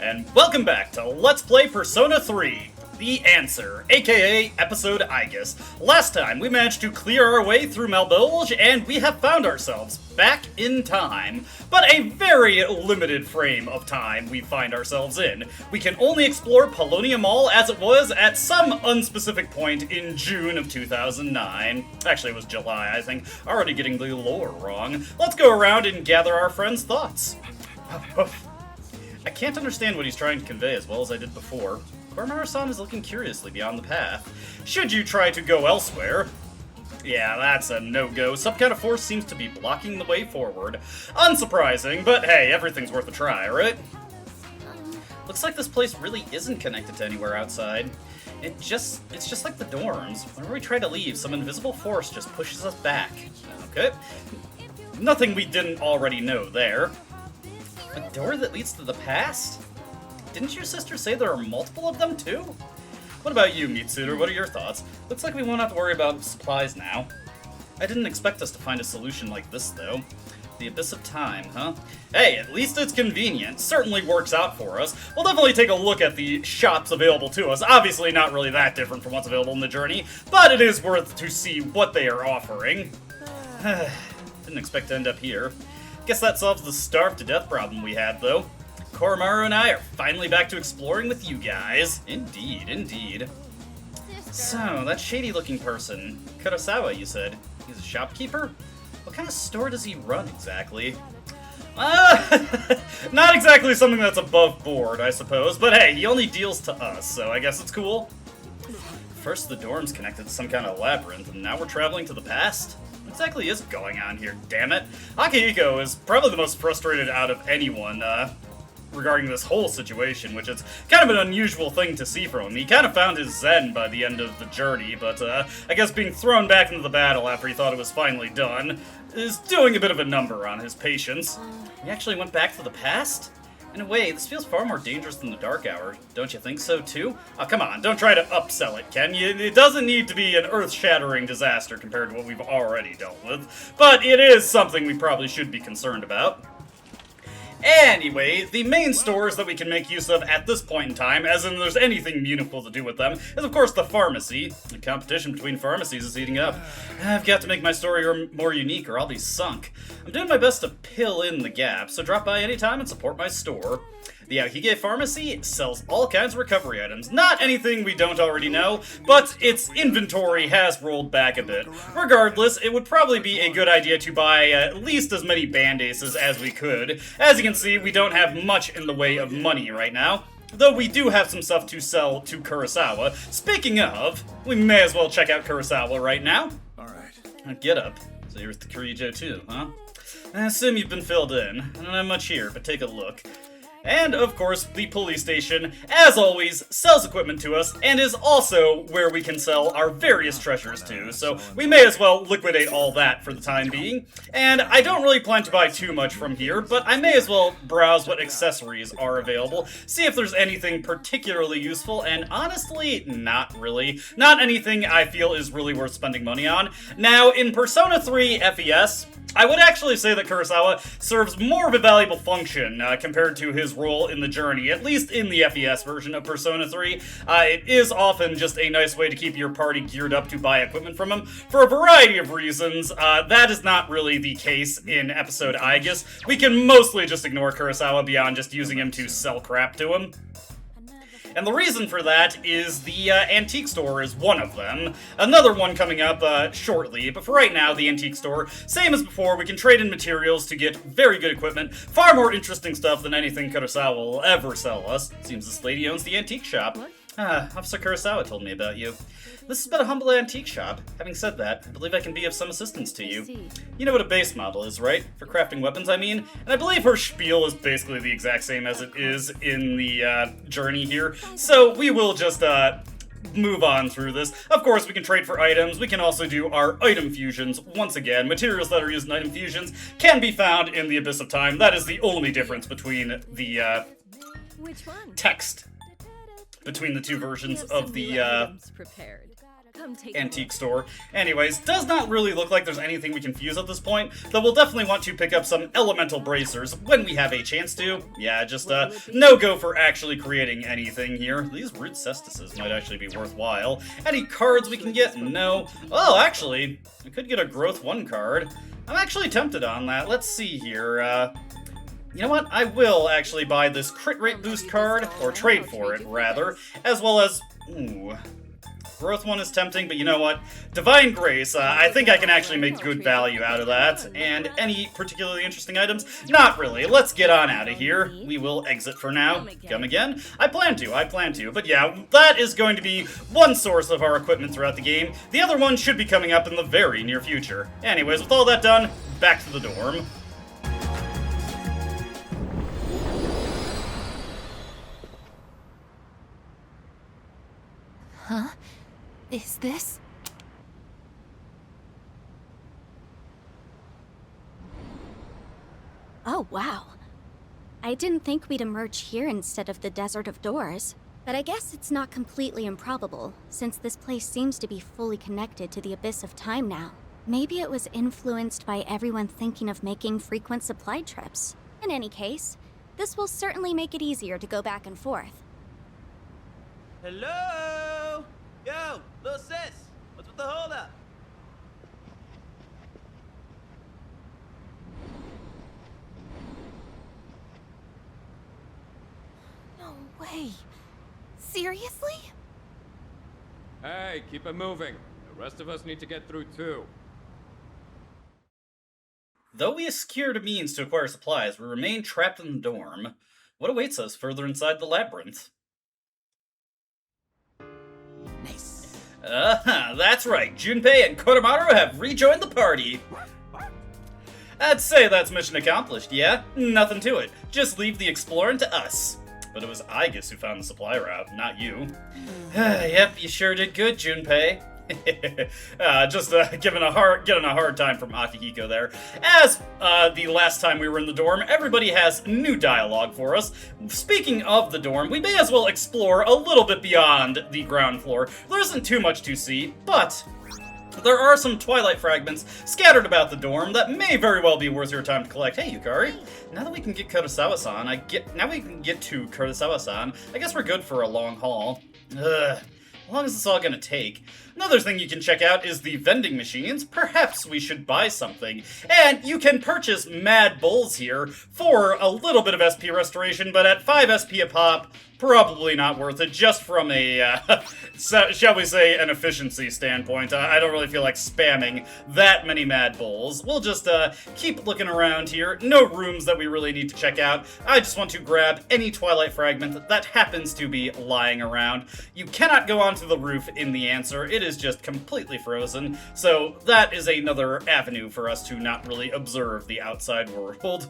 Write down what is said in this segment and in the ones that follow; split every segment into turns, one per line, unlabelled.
and welcome back to Let's Play Persona 3, The Answer, aka Episode Aegis. Last time, we managed to clear our way through Malbilge, and we have found ourselves back in time. But a very limited frame of time we find ourselves in. We can only explore Paulownia Mall as it was at some unspecific point in June of 2009. Actually, it was July, I think. Already getting the lore wrong. Let's go around and gather our friends' thoughts. I can't understand what he's trying to convey as well as I did before. Koromaro-san is looking curiously beyond the path. Should you try to go elsewhere? Yeah, that's a no-go. Some kind of force seems to be blocking the way forward. Unsurprising, but hey, everything's worth a try, right? Looks like this place really isn't connected to anywhere outside. It's just like the dorms. Whenever we try to leave, some invisible force just pushes us back. Okay. Nothing we didn't already know there. A door that leads to the past? Didn't your sister say there are multiple of them too? What about you, Mitsuru? What are your thoughts? Looks like we won't have to worry about supplies now. I didn't expect us to find a solution like this, though. The Abyss of Time, huh? Hey, at least it's convenient. Certainly works out for us. We'll definitely take a look at the shops available to us. Obviously not really that different from what's available in the journey, but it is worth to see what they are offering. Didn't expect to end up here. Guess that solves the starved to death problem we had, though. Koromaro and I are finally back to exploring with you guys. Indeed, indeed. So, that shady-looking person, Kurosawa, you said. He's a shopkeeper? What kind of store does he run, exactly? Not exactly something that's above board, I suppose. But hey, he only deals to us, so I guess it's cool. First the dorms connected to some kind of labyrinth, and now we're traveling to the past? What exactly is going on here, damn it? Akihiko is probably the most frustrated out of anyone, regarding this whole situation, which is kind of an unusual thing to see from him. He kind of found his zen by the end of the journey, but I guess being thrown back into the battle after he thought it was finally done is doing a bit of a number on his patience. He actually went back to the past? In a way, this feels far more dangerous than the Dark Hour. Don't you think so, too? Oh, come on, don't try to upsell it, Ken. It doesn't need to be an earth-shattering disaster compared to what we've already dealt with, but it is something we probably should be concerned about. Anyway, the main stores that we can make use of at this point in time, as in there's anything meaningful to do with them, is of course the pharmacy. The competition between pharmacies is heating up. I've got to make my story more unique or I'll be sunk. I'm doing my best to fill in the gap, so drop by anytime and support my store. The Aokige Pharmacy sells all kinds of recovery items. Not anything we don't already know, but its inventory has rolled back a bit. Regardless, it would probably be a good idea to buy at least as many band-aces as we could. As you can see, we don't have much in the way of money right now, though we do have some stuff to sell to Kurosawa. Speaking of, we may as well check out Kurosawa right now. Alright. Get up. So you're with the Kurijo too, huh? I assume you've been filled in. I don't have much here, but take a look. And, of course, the police station, as always, sells equipment to us, and is also where we can sell our various treasures to, so we may as well liquidate all that for the time being. And I don't really plan to buy too much from here, but I may as well browse what accessories are available, see if there's anything particularly useful, and honestly, not really. Not anything I feel is really worth spending money on. Now, in Persona 3 FES, I would actually say that Kurosawa serves more of a valuable function compared to his role in the journey, at least in the FES version of Persona 3. It is often just a nice way to keep your party geared up to buy equipment from him for a variety of reasons. That is not really the case in episode Aegis. We can mostly just ignore Kurosawa beyond just using him to sell crap to him. And the reason for that is the antique store is one of them. Another one coming up shortly, but for right now, the antique store, same as before, we can trade in materials to get very good equipment, far more interesting stuff than anything Kurosawa will ever sell us. Seems this lady owns the antique shop. Officer Kurosawa told me about you. This has been a humble antique shop. Having said that, I believe I can be of some assistance to you. You know what a base model is, right? For crafting weapons, I mean? And I believe her spiel is basically the exact same as it is in the journey here. So we will just move on through this. Of course, we can trade for items. We can also do our item fusions. Once again, materials that are used in item fusions can be found in the Abyss of Time. That is the only difference between the text between the two versions of the antique store. Anyways, does not really look like there's anything we can fuse at this point, though we'll definitely want to pick up some elemental bracers when we have a chance to. Yeah, just no go for actually creating anything here. These root cestices might actually be worthwhile. Any cards we can get? No. Oh, actually, we could get a growth 1 card. I'm actually tempted on that. Let's see here. You know what? I will actually buy this crit rate boost card, or trade for it, rather, as well as... Ooh... Growth 1 is tempting, but you know what? Divine Grace, I think I can actually make good value out of that. And any particularly interesting items? Not really. Let's get on out of here. We will exit for now. Come again? I plan to. But yeah, that is going to be one source of our equipment throughout the game. The other one should be coming up in the very near future. Anyways, with all that done, back to the dorm.
Huh? Is this?
Oh, wow. I didn't think we'd emerge here instead of the Desert of Doors. But I guess it's not completely improbable, since this place seems to be fully connected to the Abyss of Time now. Maybe it was influenced by everyone thinking of making frequent supply trips. In any case, this will certainly make it easier to go back and forth.
Hello? Yo, little sis, what's with the holdup?
No way. Seriously?
Hey, keep it moving. The rest of us need to get through too.
Though we have secured a means to acquire supplies, we remain trapped in the dorm. What awaits us further inside the labyrinth?
Nice.
That's right. Junpei and Kotamaru have rejoined the party. I'd say that's mission accomplished, yeah? Nothing to it. Just leave the exploring to us. But it was Aigis who found the supply route, not you. Yep, you sure did good, Junpei. Just getting a hard time from Akihiko there. As the last time we were in the dorm, everybody has new dialogue for us. Speaking of the dorm, we may as well explore a little bit beyond the ground floor. There isn't too much to see, but there are some Twilight fragments scattered about the dorm that may very well be worth your time to collect. Hey, Yukari. Now that we can get Kurosawa-san, I guess we're good for a long haul. Ugh. How long is this all gonna take? Another thing you can check out is the vending machines. Perhaps we should buy something. And you can purchase Mad Bulls here for a little bit of SP restoration, but at 5 SP a pop, probably not worth it, just from a, shall we say, an efficiency standpoint. I don't really feel like spamming that many Mad Bulls. We'll just keep looking around here. No rooms that we really need to check out. I just want to grab any Twilight fragment that happens to be lying around. You cannot go onto the roof in the answer. It is just completely frozen, so that is another avenue for us to not really observe the outside world.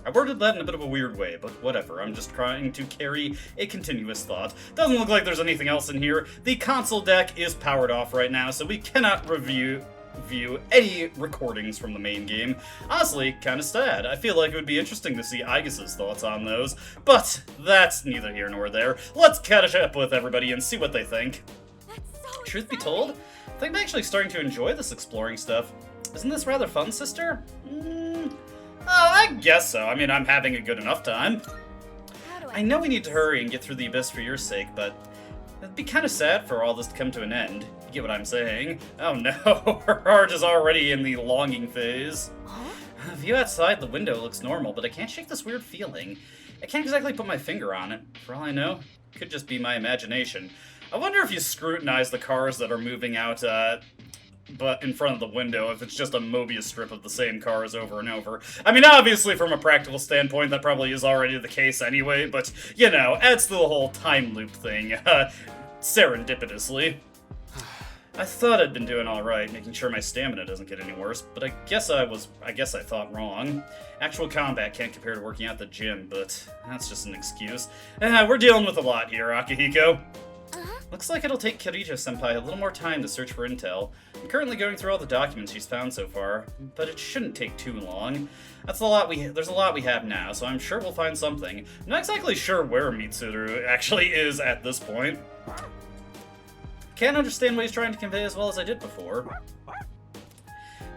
I worded that in a bit of a weird way, but whatever. I'm just trying to carry a continuous thought. Doesn't look like there's anything else in here. The console deck is powered off right now, so we cannot view any recordings from the main game. Honestly, kind of sad. I feel like it would be interesting to see Aigis' thoughts on those, but that's neither here nor there. Let's catch up with everybody and see what they think. Truth be told, I think I'm actually starting to enjoy this exploring stuff. Isn't this rather fun, sister? I guess so. I mean, I'm having a good enough time. I know we need to hurry and get through the abyss for your sake, but it'd be kind of sad for all this to come to an end. You get what I'm saying? Oh no, her heart is already in the longing phase. The view outside the window looks normal, but I can't shake this weird feeling. I can't exactly put my finger on it. For all I know, it could just be my imagination. I wonder if you scrutinize the cars that are moving out, but in front of the window, if it's just a Mobius strip of the same cars over and over. I mean, obviously, from a practical standpoint, that probably is already the case anyway, but, you know, adds to the whole time loop thing, serendipitously. I thought I'd been doing alright, making sure my stamina doesn't get any worse, but I guess I thought wrong. Actual combat can't compare to working out at the gym, but that's just an excuse. We're dealing with a lot here, Akihiko. Looks like it'll take Kirijo-senpai a little more time to search for intel. I'm currently going through all the documents she's found so far, but it shouldn't take too long. There's a lot we have now, so I'm sure we'll find something. I'm not exactly sure where Mitsuru actually is at this point. can't understand what he's trying to convey as well as I did before.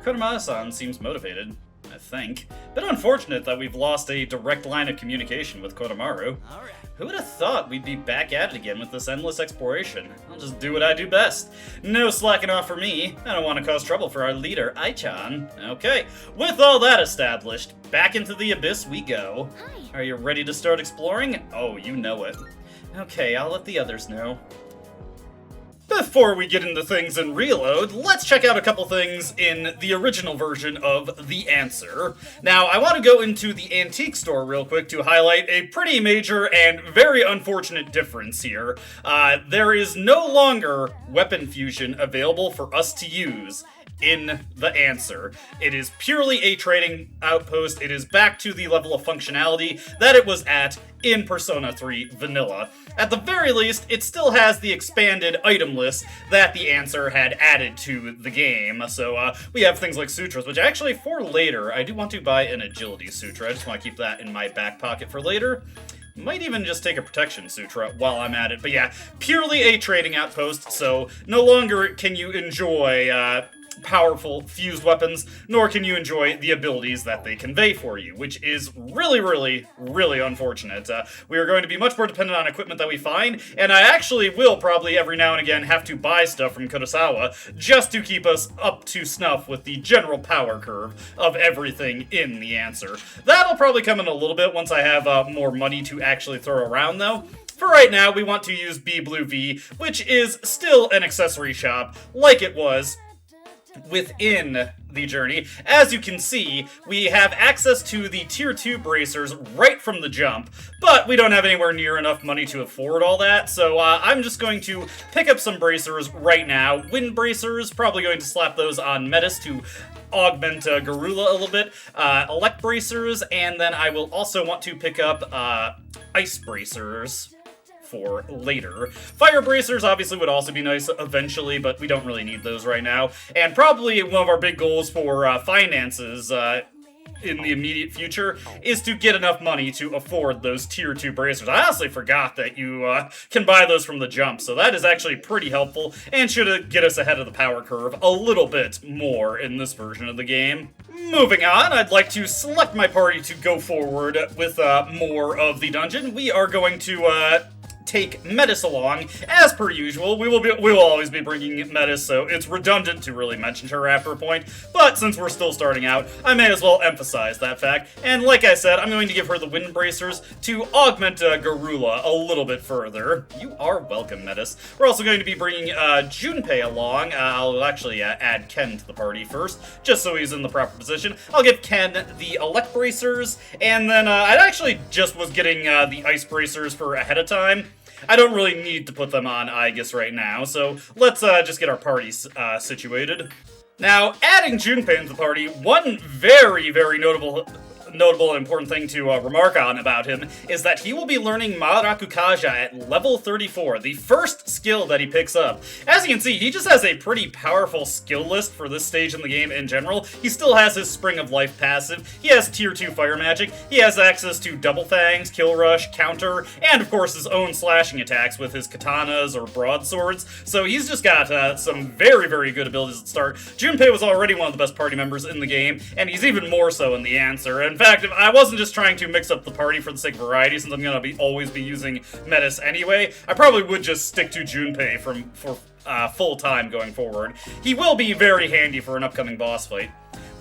Kodamaru-san seems motivated, I think. Bit unfortunate that we've lost a direct line of communication with Kodamaru.
Alright.
Who would have thought we'd be back at it again with this endless exploration? I'll just do what I do best. No slacking off for me. I don't want to cause trouble for our leader, Ai-chan. Okay, with all that established, back into the abyss we go.
Hi.
Are you ready to start exploring? Oh, you know it. Okay, I'll let the others know. Before we get into things in Reload, let's check out a couple things in the original version of The Answer. Now, I want to go into the antique store real quick to highlight a pretty major and very unfortunate difference here. There is no longer weapon fusion available for us to use in The Answer. It is purely a trading outpost. It is back to the level of functionality that it was at in Persona 3 Vanilla. At the very least, it still has the expanded item list that The Answer had added to the game. So we have things like sutras, which actually for later, I do want to buy an agility sutra. I just want to keep that in my back pocket for later. Might even just take a protection sutra while I'm at it. But yeah, purely a trading outpost, so no longer can you enjoy powerful fused weapons, nor can you enjoy the abilities that they convey for you, which is really, really, really unfortunate. We are going to be much more dependent on equipment that we find, and I actually will probably every now and again have to buy stuff from Kurosawa just to keep us up to snuff with the general power curve of everything in The Answer. That'll probably come in a little bit once I have more money to actually throw around, though. For right now, we want to use B Blue V, which is still an accessory shop, like it was within the journey. As you can see, we have access to the Tier 2 bracers right from the jump, but we don't have anywhere near enough money to afford all that, so I'm just going to pick up some bracers right now. Wind bracers, probably going to slap those on Metis to augment Garula a little bit. Elect bracers, and then I will also want to pick up ice bracers for later. Fire bracers obviously would also be nice eventually, but we don't really need those right now. And probably one of our big goals for finances in the immediate future is to get enough money to afford those Tier 2 bracers. I honestly forgot that you can buy those from the jump, so that is actually pretty helpful and should get us ahead of the power curve a little bit more in this version of the game. Moving on, I'd like to select my party to go forward with more of the dungeon. We are going to take Metis along, as per usual. We will always be bringing Metis, so it's redundant to really mention her after a point, but since we're still starting out, I may as well emphasize that fact, and like I said, I'm going to give her the wind bracers to augment Garula a little bit further. You are welcome, Metis. We're also going to be bringing Junpei along. I'll actually add Ken to the party first, just so he's in the proper position. I'll give Ken the elect bracers, and then I actually just was getting the ice bracers for ahead of time. I don't really need to put them on Aegis right now, so let's just get our parties situated. Now, adding Junpei into the party, one very, very notable and important thing to remark on about him is that he will be learning Maharaku Kaja at level 34, the first skill that he picks up. As you can see, he just has a pretty powerful skill list for this stage in the game in general. He still has his Spring of Life passive, he has Tier 2 fire magic, he has access to Double Fangs, Kill Rush, Counter, and of course his own slashing attacks with his katanas or broadswords, so he's just got some very, very good abilities at the start. Junpei was already one of the best party members in the game, and he's even more so in The Answer. In fact, if I wasn't just trying to mix up the party for the sake of variety, since I'm going to always be using Metis anyway, I probably would just stick to Junpei for full time going forward. He will be very handy for an upcoming boss fight.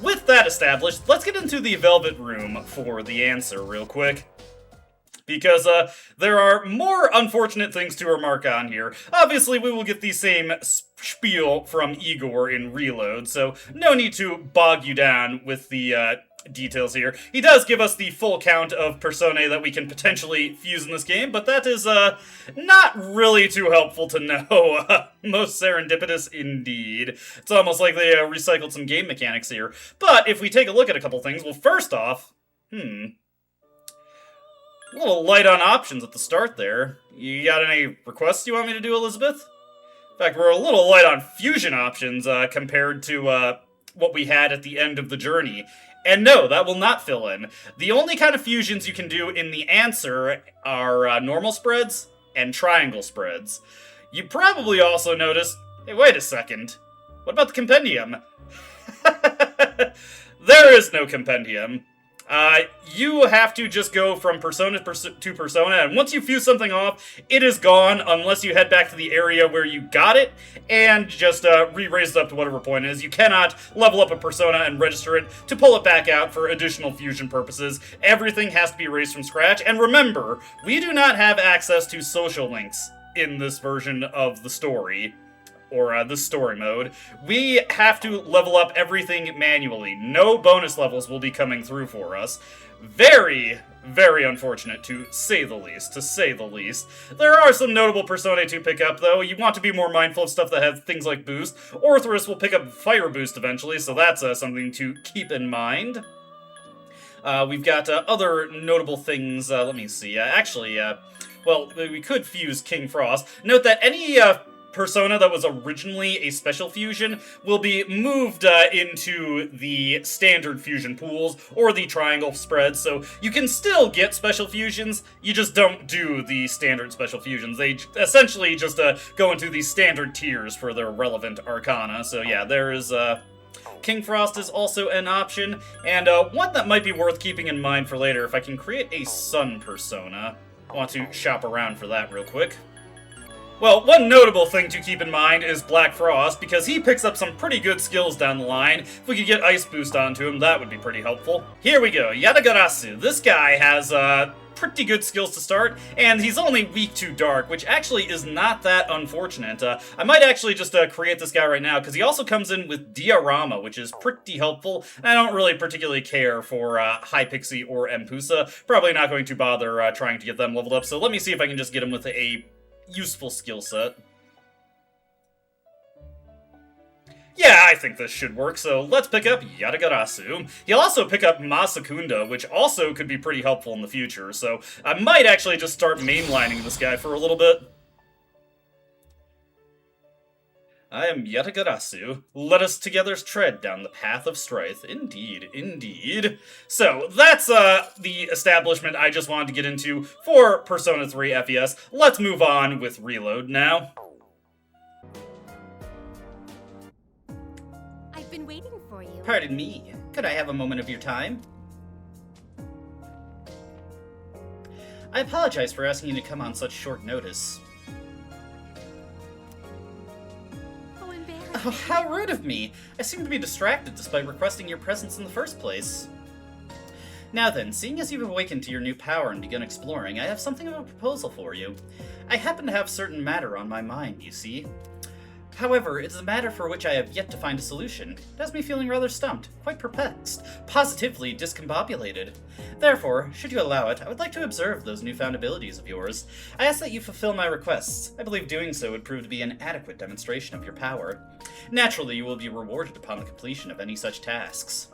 With that established, let's get into the Velvet Room for The Answer real quick, because there are more unfortunate things to remark on here. Obviously, we will get the same spiel from Igor in Reload, so no need to bog you down with the details here. He does give us the full count of personae that we can potentially fuse in this game, but that is not really too helpful to know. Most serendipitous indeed. It's almost like they recycled some game mechanics here. But if we take a look at a couple things, well, first off, a little light on options at the start there. You got any requests you want me to do, Elizabeth? In fact, we're a little light on fusion options compared to what we had at the end of the journey. And no, that will not fill in. The only kind of fusions you can do in The Answer are normal spreads and triangle spreads. You probably also noticed... Hey, wait a second. What about the compendium? There is no compendium. You have to just go from persona to persona, and once you fuse something off, it is gone unless you head back to the area where you got it, and just re-raise it up to whatever point it is. You cannot level up a persona and register it to pull it back out for additional fusion purposes. Everything has to be raised from scratch, and remember, we do not have access to social links in this version of the story. Or this story mode. We have to level up everything manually. No bonus levels will be coming through for us. Very, very unfortunate, to say the least, There are some notable personae to pick up, though. You want to be more mindful of stuff that has things like boost. Orthrus will pick up fire boost eventually, so that's something to keep in mind. We've got other notable things. Let me see. Well, we could fuse King Frost. Note that any persona that was originally a special fusion will be moved into the standard fusion pools or the triangle spread, so you can still get special fusions, you just don't do the standard special fusions. They essentially just go into the standard tiers for their relevant arcana, so yeah, there is King Frost is also an option, and one that might be worth keeping in mind for later, if I can create a sun persona. I want to shop around for that real quick. Well, one notable thing to keep in mind is Black Frost, because he picks up some pretty good skills down the line. If we could get Ice Boost onto him, that would be pretty helpful. Here we go, Yatagarasu. This guy has pretty good skills to start, and he's only weak to Dark, which actually is not that unfortunate. I might actually just create this guy right now, because he also comes in with Diorama, which is pretty helpful, and I don't really particularly care for Hypixie or Empusa. Probably not going to bother trying to get them leveled up, so let me see if I can just get him with a useful skill set. Yeah, I think this should work, so let's pick up Yatagarasu. He'll also pick up Masakunda, which also could be pretty helpful in the future, so I might actually just start mainlining this guy for a little bit. I am Yatagarasu. Let us together tread down the path of strife. Indeed, indeed. So, that's the establishment I just wanted to get into for Persona 3 FES. Let's move on with Reload now.
I've been waiting for you.
Pardon me. Could I have a moment of your time? I apologize for asking you to come on such short notice. Oh, how rude of me! I seem to be distracted despite requesting your presence in the first place. Now then, seeing as you've awakened to your new power and begun exploring, I have something of a proposal for you. I happen to have certain matter on my mind, you see. However, it is a matter for which I have yet to find a solution. It has me feeling rather stumped, quite perplexed, positively discombobulated. Therefore, should you allow it, I would like to observe those newfound abilities of yours. I ask that you fulfill my requests. I believe doing so would prove to be an adequate demonstration of your power. Naturally, you will be rewarded upon the completion of any such tasks.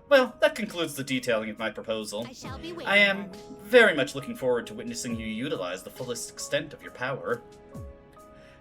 Well, that concludes the detailing of my proposal. I am very much looking forward to witnessing you utilize the fullest extent of your power.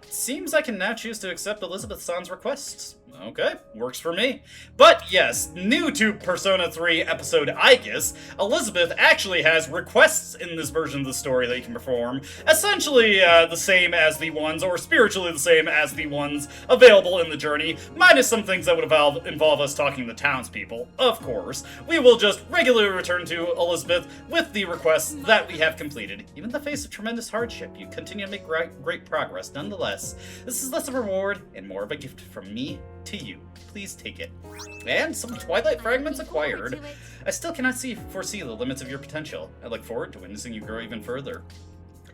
It seems I can now choose to accept Elizabeth-san's requests. Okay, works for me. But yes, new to Persona 3 episode Aegis, Elizabeth actually has requests in this version of the story that you can perform, essentially the same as the ones, or spiritually the same as the ones available in the journey, minus some things that would involve us talking to the townspeople, of course. We will just regularly return to Elizabeth with the requests that we have completed. Even in the face of tremendous hardship, you continue to make great progress nonetheless. This is less of a reward and more of a gift from me to you. Please take it. And some Twilight Fragments acquired. I still cannot foresee the limits of your potential. I look forward to witnessing you grow even further.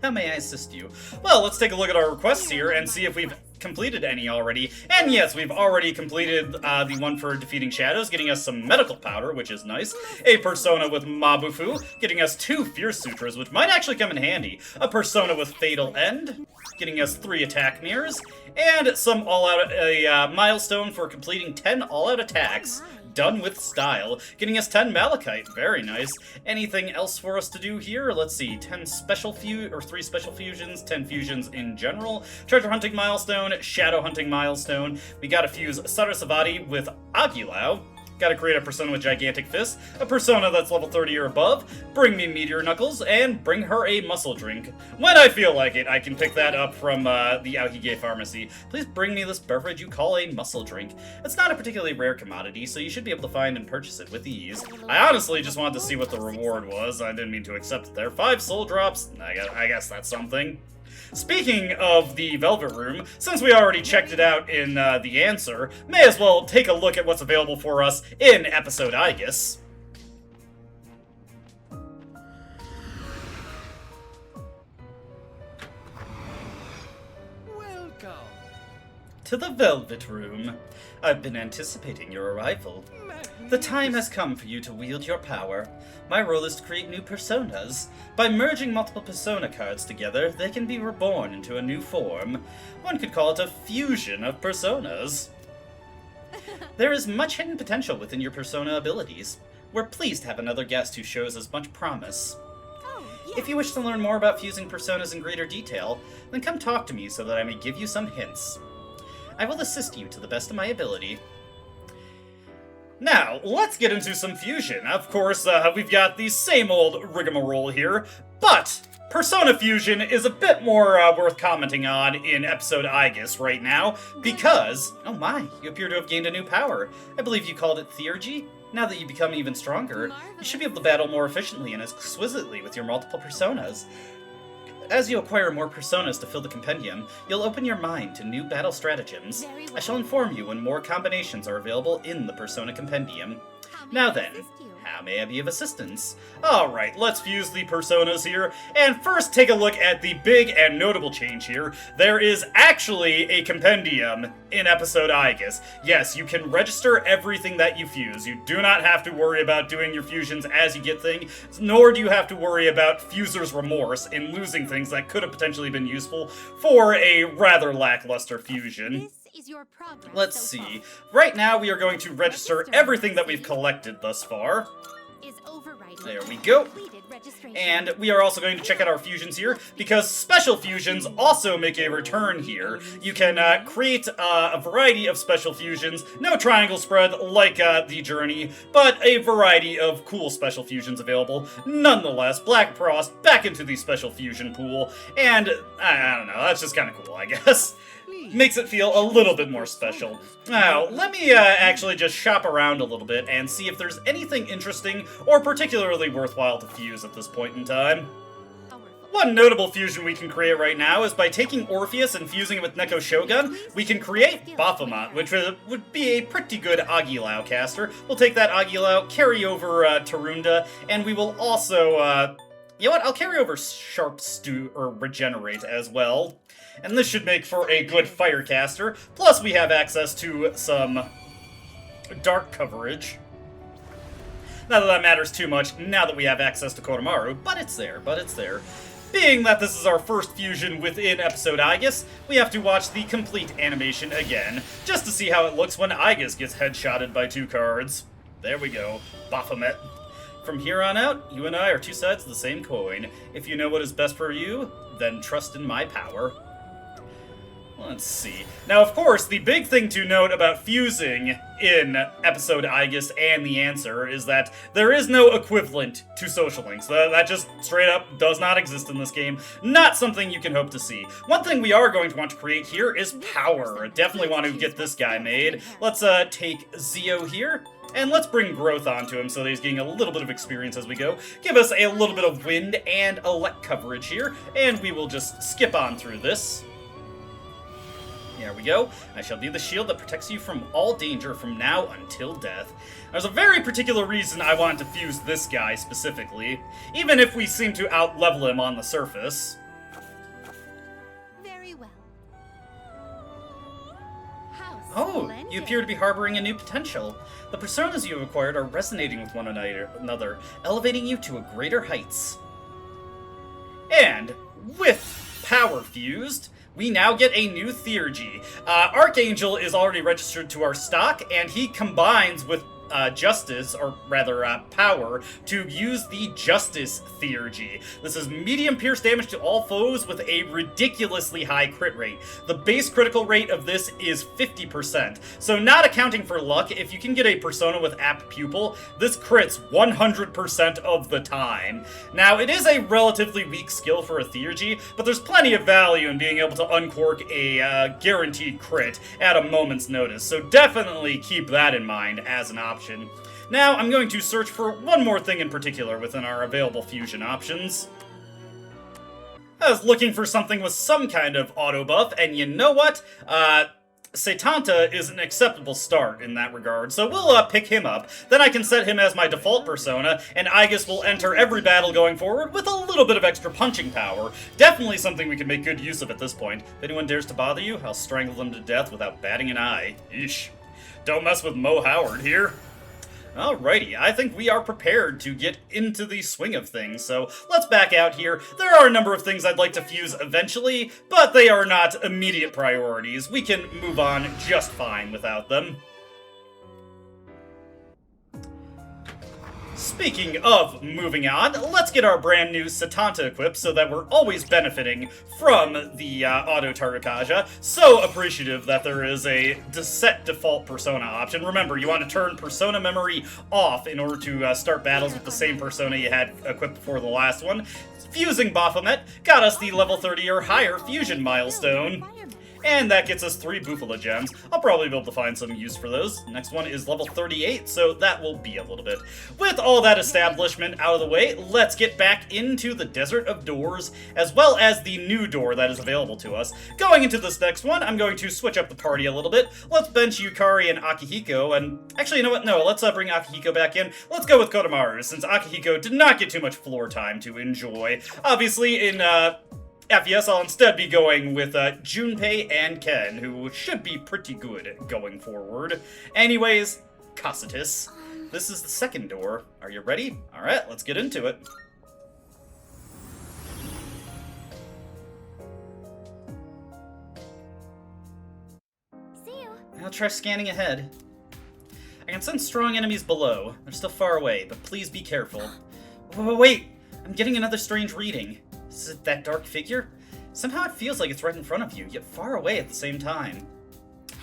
How may I assist you? Well, let's take a look at our requests here and see if we've completed any already. And yes, we've already completed the one for defeating shadows, getting us some medical powder, which is nice. A persona with Mabufu, getting us 2 Fierce Sutras, which might actually come in handy. A persona with Fatal End, getting us 3 attack mirrors, and some milestone for completing 10 all-out attacks. Done with style, getting us 10 Malachite, very nice. Anything else for us to do here? Let's see, 3 special fusions, 10 fusions in general, treasure hunting milestone, shadow hunting milestone. We gotta fuse Sarasvati with Aguilau, Gotta create a persona with gigantic fists, a persona that's level 30 or above, bring me Meteor Knuckles, and bring her a muscle drink. When I feel like it, I can pick that up from the Aokige Pharmacy. Please bring me this beverage you call a muscle drink. It's not a particularly rare commodity, so you should be able to find and purchase it with ease. I honestly just wanted to see what the reward was. I didn't mean to accept it there. 5 soul drops? I guess that's something. Speaking of the Velvet Room, since we already checked it out in the answer, may as well take a look at what's available for us in episode Aegis.
Welcome.
To the Velvet Room. I've been anticipating your arrival. The time has come for you to wield your power. My role is to create new personas. By merging multiple persona cards together, they can be reborn into a new form. One could call it a fusion of personas. There is much hidden potential within your persona abilities. We're pleased to have another guest who shows as much promise. If you wish to learn more about fusing personas in greater detail, then come talk to me so that I may give you some hints. I will assist you to the best of my ability. Now, let's get into some fusion. Of course, we've got the same old rigmarole here, but Persona Fusion is a bit more worth commenting on in episode Aegis right now, because, oh my, you appear to have gained a new power. I believe you called it Theurgy? Now that you become even stronger, you should be able to battle more efficiently and exquisitely with your multiple personas. As you acquire more personas to fill the compendium, you'll open your mind to new battle stratagems. I shall inform you when more combinations are available in the Persona Compendium. Now then, how may I be of assistance? Alright, let's fuse the personas here, and first take a look at the big and notable change here. There is actually a compendium in episode Aegis. Yes, you can register everything that you fuse. You do not have to worry about doing your fusions as you get things, nor do you have to worry about fuser's remorse in losing things that could have potentially been useful for a rather lackluster fusion. Let's see. Right now we are going to register everything that we've collected thus far. There we go. And we are also going to check out our fusions here, because special fusions also make a return here. You can create a variety of special fusions, no triangle spread like the Journey, but a variety of cool special fusions available. Nonetheless, Black Frost back into the special fusion pool, and I don't know, that's just kind of cool, I guess. Makes it feel a little bit more special. Now, let me actually just shop around a little bit and see if there's anything interesting or particularly worthwhile to fuse at this point in time. One notable fusion we can create right now is by taking Orpheus and fusing it with Neko Shogun, we can create Baphomet, which would be a pretty good Agilao caster. We'll take that Agilao, carry over Tarunda, and we will also, you know what, I'll carry over Sharp Stew, or Regenerate as well. And this should make for a good Firecaster, plus we have access to some dark coverage. Not that that matters too much now that we have access to Koromaru, but it's there, Being that this is our first fusion within episode Aegis, we have to watch the complete animation again, just to see how it looks when Aegis gets headshotted by 2 cards. There we go, Baphomet. From here on out, you and I are 2 sides of the same coin. If you know what is best for you, then trust in my power. Let's see. Now, of course, the big thing to note about fusing in episode Aegis and the answer is that there is no equivalent to social links. That just straight up does not exist in this game. Not something you can hope to see. One thing we are going to want to create here is power. Definitely want to get this guy made. Let's take Zio here. And let's bring growth onto him so that he's getting a little bit of experience as we go. Give us a little bit of wind and elect coverage here, and we will just skip on through this. There we go. I shall be the shield that protects you from all danger from now until death. There's a very particular reason I wanted to fuse this guy specifically, even if we seem to out-level him on the surface.
Very well.
Oh, you appear to be harboring a new potential. The personas you have acquired are resonating with one another, elevating you to a greater heights. And with power fused, we now get a new Theurgy. Archangel is already registered to our stock, and he combines with justice, or rather power, to use the Justice Theurgy. This is medium pierce damage to all foes with a ridiculously high crit rate. The base critical rate of this is 50%. So not accounting for luck, if you can get a persona with apt pupil, this crits 100% of the time. Now, it is a relatively weak skill for a Theurgy, but there's plenty of value in being able to uncork a guaranteed crit at a moment's notice, so definitely keep that in mind as an option. Now, I'm going to search for one more thing in particular within our available fusion options. I was looking for something with some kind of auto buff, and you know what? Setanta is an acceptable start in that regard, so we'll pick him up. Then I can set him as my default persona, and Aegis will enter every battle going forward with a little bit of extra punching power. Definitely something we can make good use of at this point. If anyone dares to bother you, I'll strangle them to death without batting an eye. Eesh. Don't mess with Mo Howard here. Alrighty, I think we are prepared to get into the swing of things, so let's back out here. There are a number of things I'd like to fuse eventually, but they are not immediate priorities. We can move on just fine without them. Speaking of moving on, let's get our brand new Setanta equipped so that we're always benefiting from the auto Tarukaja. So appreciative that there is a set default persona option. Remember, you want to turn persona memory off in order to start battles with the same persona you had equipped before the last one. Fusing Baphomet got us the level 30 or higher fusion milestone. And that gets us 3 Bufala gems. I'll probably be able to find some use for those. Next one is level 38, so that will be a little bit. With all that establishment out of the way, let's get back into the Desert of Doors, as well as the new door that is available to us. Going into this next one, I'm going to switch up the party a little bit. Let's bench Yukari and Akihiko, and actually, you know what? No, let's bring Akihiko back in. Let's go with Kodomaru, since Akihiko did not get too much floor time to enjoy. Obviously, in FES, I'll instead be going with Junpei and Ken, who should be pretty good going forward. Anyways, Cocytus. This is the second door. Are you ready? Alright, let's get into it.
See you.
I'll try scanning ahead. I can sense strong enemies below. They're still far away, but please be careful. Wait! I'm getting another strange reading. Is it that dark figure? Somehow it feels like it's right in front of you, yet far away at the same time.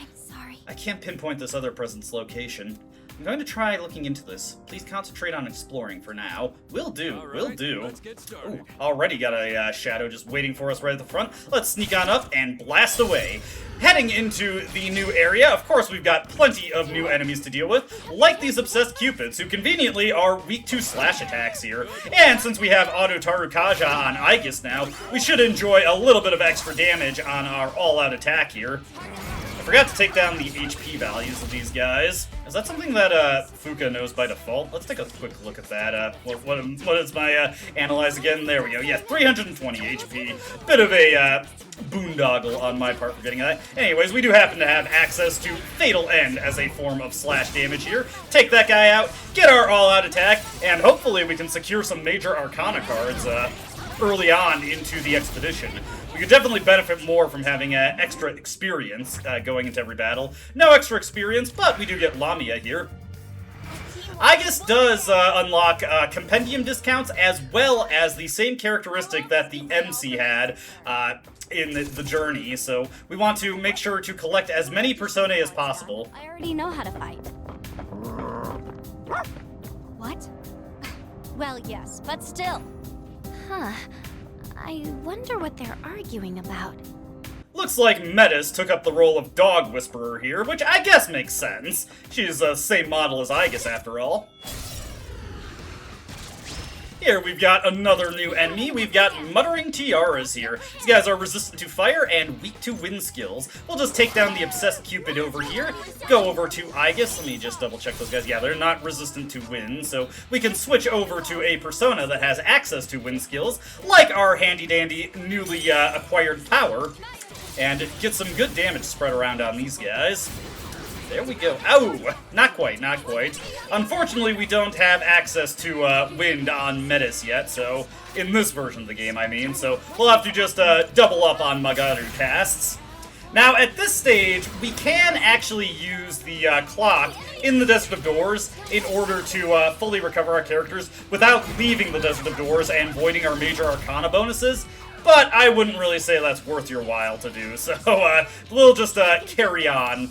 I'm sorry.
I can't pinpoint this other presence location. I'm going to try looking into this. Please concentrate on exploring for now. Will do, will do.
Let's get started.
Ooh, already got a shadow just waiting for us right at the front. Let's sneak on up and blast away. Heading into the new area, of course we've got plenty of new enemies to deal with, like these obsessed cupids, who conveniently are weak to slash attacks here. And since we have Auto Tarukaja on Aegis now, we should enjoy a little bit of extra damage on our all-out attack here. I forgot to take down the HP values of these guys. Is that something that Fuka knows by default? Let's take a quick look at that. What is my analyze again? There we go. Yeah, 320 HP. Bit of a boondoggle on my part for getting that. Anyways, we do happen to have access to Fatal End as a form of slash damage here. Take that guy out, get our all-out attack, and hopefully we can secure some major Arcana cards early on into the expedition. We could definitely benefit more from having extra experience going into every battle. No extra experience, but we do get Lamia here. Aegis does unlock compendium discounts as well as the same characteristic that the MC had in the journey, so we want to make sure to collect as many personae as possible.
I already know how to fight. What? Well, yes, but still. Huh. I wonder what they're arguing about.
Looks like Metis took up the role of Dog Whisperer here, which I guess makes sense. She's the same model as Aegis after all. Here we've got another new enemy. We've got Muttering Tiaras here. These guys are resistant to fire and weak to wind skills. We'll just take down the Obsessed Cupid over here, go over to Aegis. Let me just double check those guys. Yeah, they're not resistant to wind, so we can switch over to a persona that has access to wind skills, like our handy-dandy newly acquired power, and get some good damage spread around on these guys. There we go. Ow! Not quite, not quite. Unfortunately, we don't have access to wind on Metis yet, so in this version of the game, I mean, so we'll have to just double up on Magaru casts. Now, at this stage, we can actually use the clock in the Desert of Doors in order to fully recover our characters without leaving the Desert of Doors and voiding our major arcana bonuses. But I wouldn't really say that's worth your while to do, so we'll just carry on.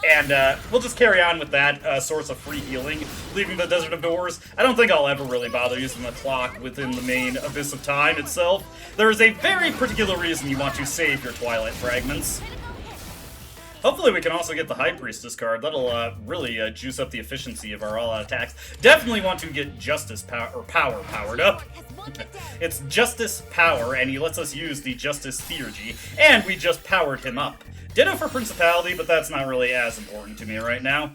And we'll just carry on with that source of free healing, leaving the Desert of Doors. I don't think I'll ever really bother using the clock within the main Abyss of Time itself. There is a very particular reason you want to save your Twilight Fragments. Hopefully we can also get the High Priestess card. That'll really juice up the efficiency of our all-out attacks. Definitely want to get Justice Power powered up. It's Justice Power, and he lets us use the Justice Theurgy, and we just powered him up. Ditto for Principality, but that's not really as important to me right now.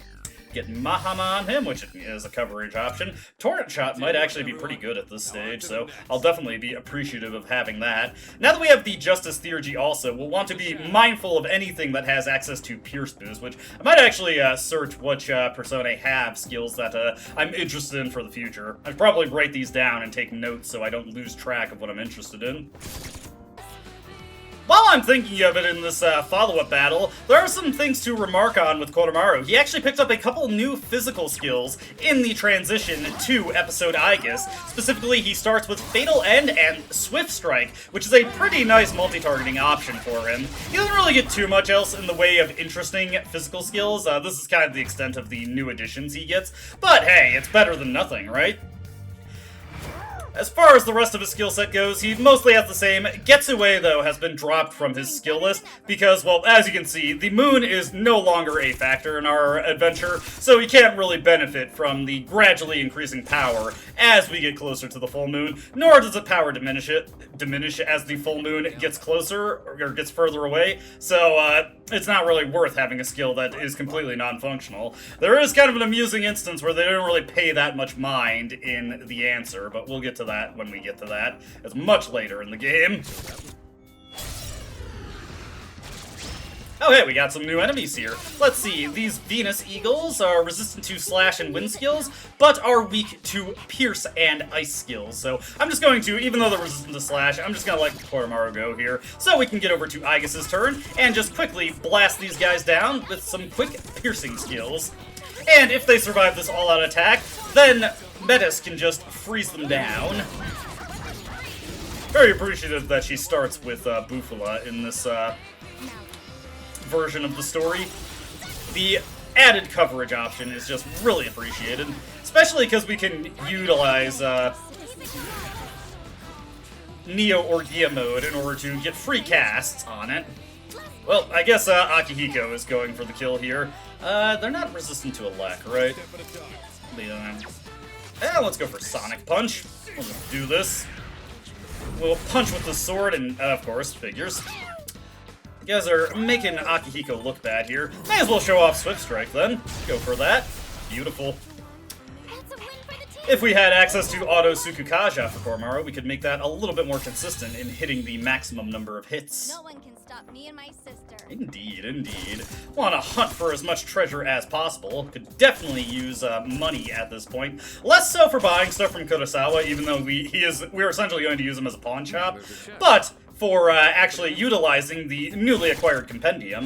Get Mahama on him, which is a coverage option. Torrent Shot might actually be pretty good at this stage, so I'll definitely be appreciative of having that. Now that we have the Justice Theurgy also, we'll want to be mindful of anything that has access to Pierce Boost, which I might actually search which Personae have skills that I'm interested in for the future. I'd probably write these down and take notes so I don't lose track of what I'm interested in. While I'm thinking of it in this follow-up battle, there are some things to remark on with Koromaru. He actually picked up a couple new physical skills in the transition to Episode Aegis. Specifically, he starts with Fatal End and Swift Strike, which is a pretty nice multi-targeting option for him. He doesn't really get too much else in the way of interesting physical skills. This is kind of the extent of the new additions he gets. But hey, it's better than nothing, right? As far as the rest of his skill set goes, he mostly has the same. Getsue, though, has been dropped from his skill list because, well, as you can see, the moon is no longer a factor in our adventure, so he can't really benefit from the gradually increasing power as we get closer to the full moon, nor does the power diminish as the full moon gets closer or gets further away, so it's not really worth having a skill that is completely non-functional. There is kind of an amusing instance where they don't really pay that much mind in the answer, but we'll get to that when we get to that. It's much later in the game. Oh hey, we got some new enemies here. Let's see, these Venus Eagles are resistant to Slash and Wind skills, but are weak to Pierce and Ice skills. So I'm just going to, even though they're resistant to Slash, I'm just gonna let Koromaru go here, so we can get over to Aegis' turn, and just quickly blast these guys down with some quick piercing skills. And if they survive this all-out attack, then Metis can just freeze them down. Very appreciative that she starts with Bufala in this version of the story. The added coverage option is just really appreciated, especially because we can utilize Neo Orgia mode in order to get free casts on it. Well, I guess Akihiko is going for the kill here. They're not resistant to Elec, right? Let's go for Sonic Punch. We'll just do this. We'll punch with the sword and, of course, figures. You guys are making Akihiko look bad here. May as well show off Swift Strike then. Go for that. Beautiful. If we had access to Auto Tsukukaja for Koromaru, we could make that a little bit more consistent in hitting the maximum number of hits.
No one can stop me and my sister.
Indeed, indeed. Want to hunt for as much treasure as possible. Could definitely use money at this point. Less so for buying stuff from Kurosawa, even though we're essentially going to use him as a pawn shop. But for actually utilizing the newly acquired compendium.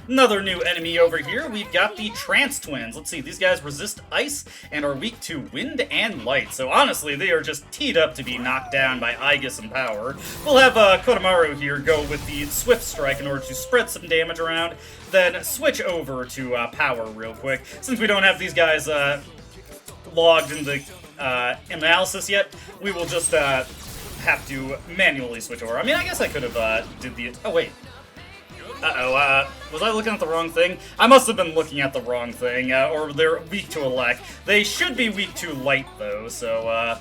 Another new enemy over here, we've got the Trance Twins. Let's see, these guys resist ice and are weak to wind and light. So honestly, they are just teed up to be knocked down by Aegis and power. We'll have Koromaru here go with the Swift Strike in order to spread some damage around, then switch over to power real quick. Since we don't have these guys logged in the analysis yet, we will just have to manually switch over. I mean, I guess I could have did the... Oh, wait. Uh-oh, was I looking at the wrong thing? I must have been looking at the wrong thing, or they're weak to Elec. They should be weak to light, though, so,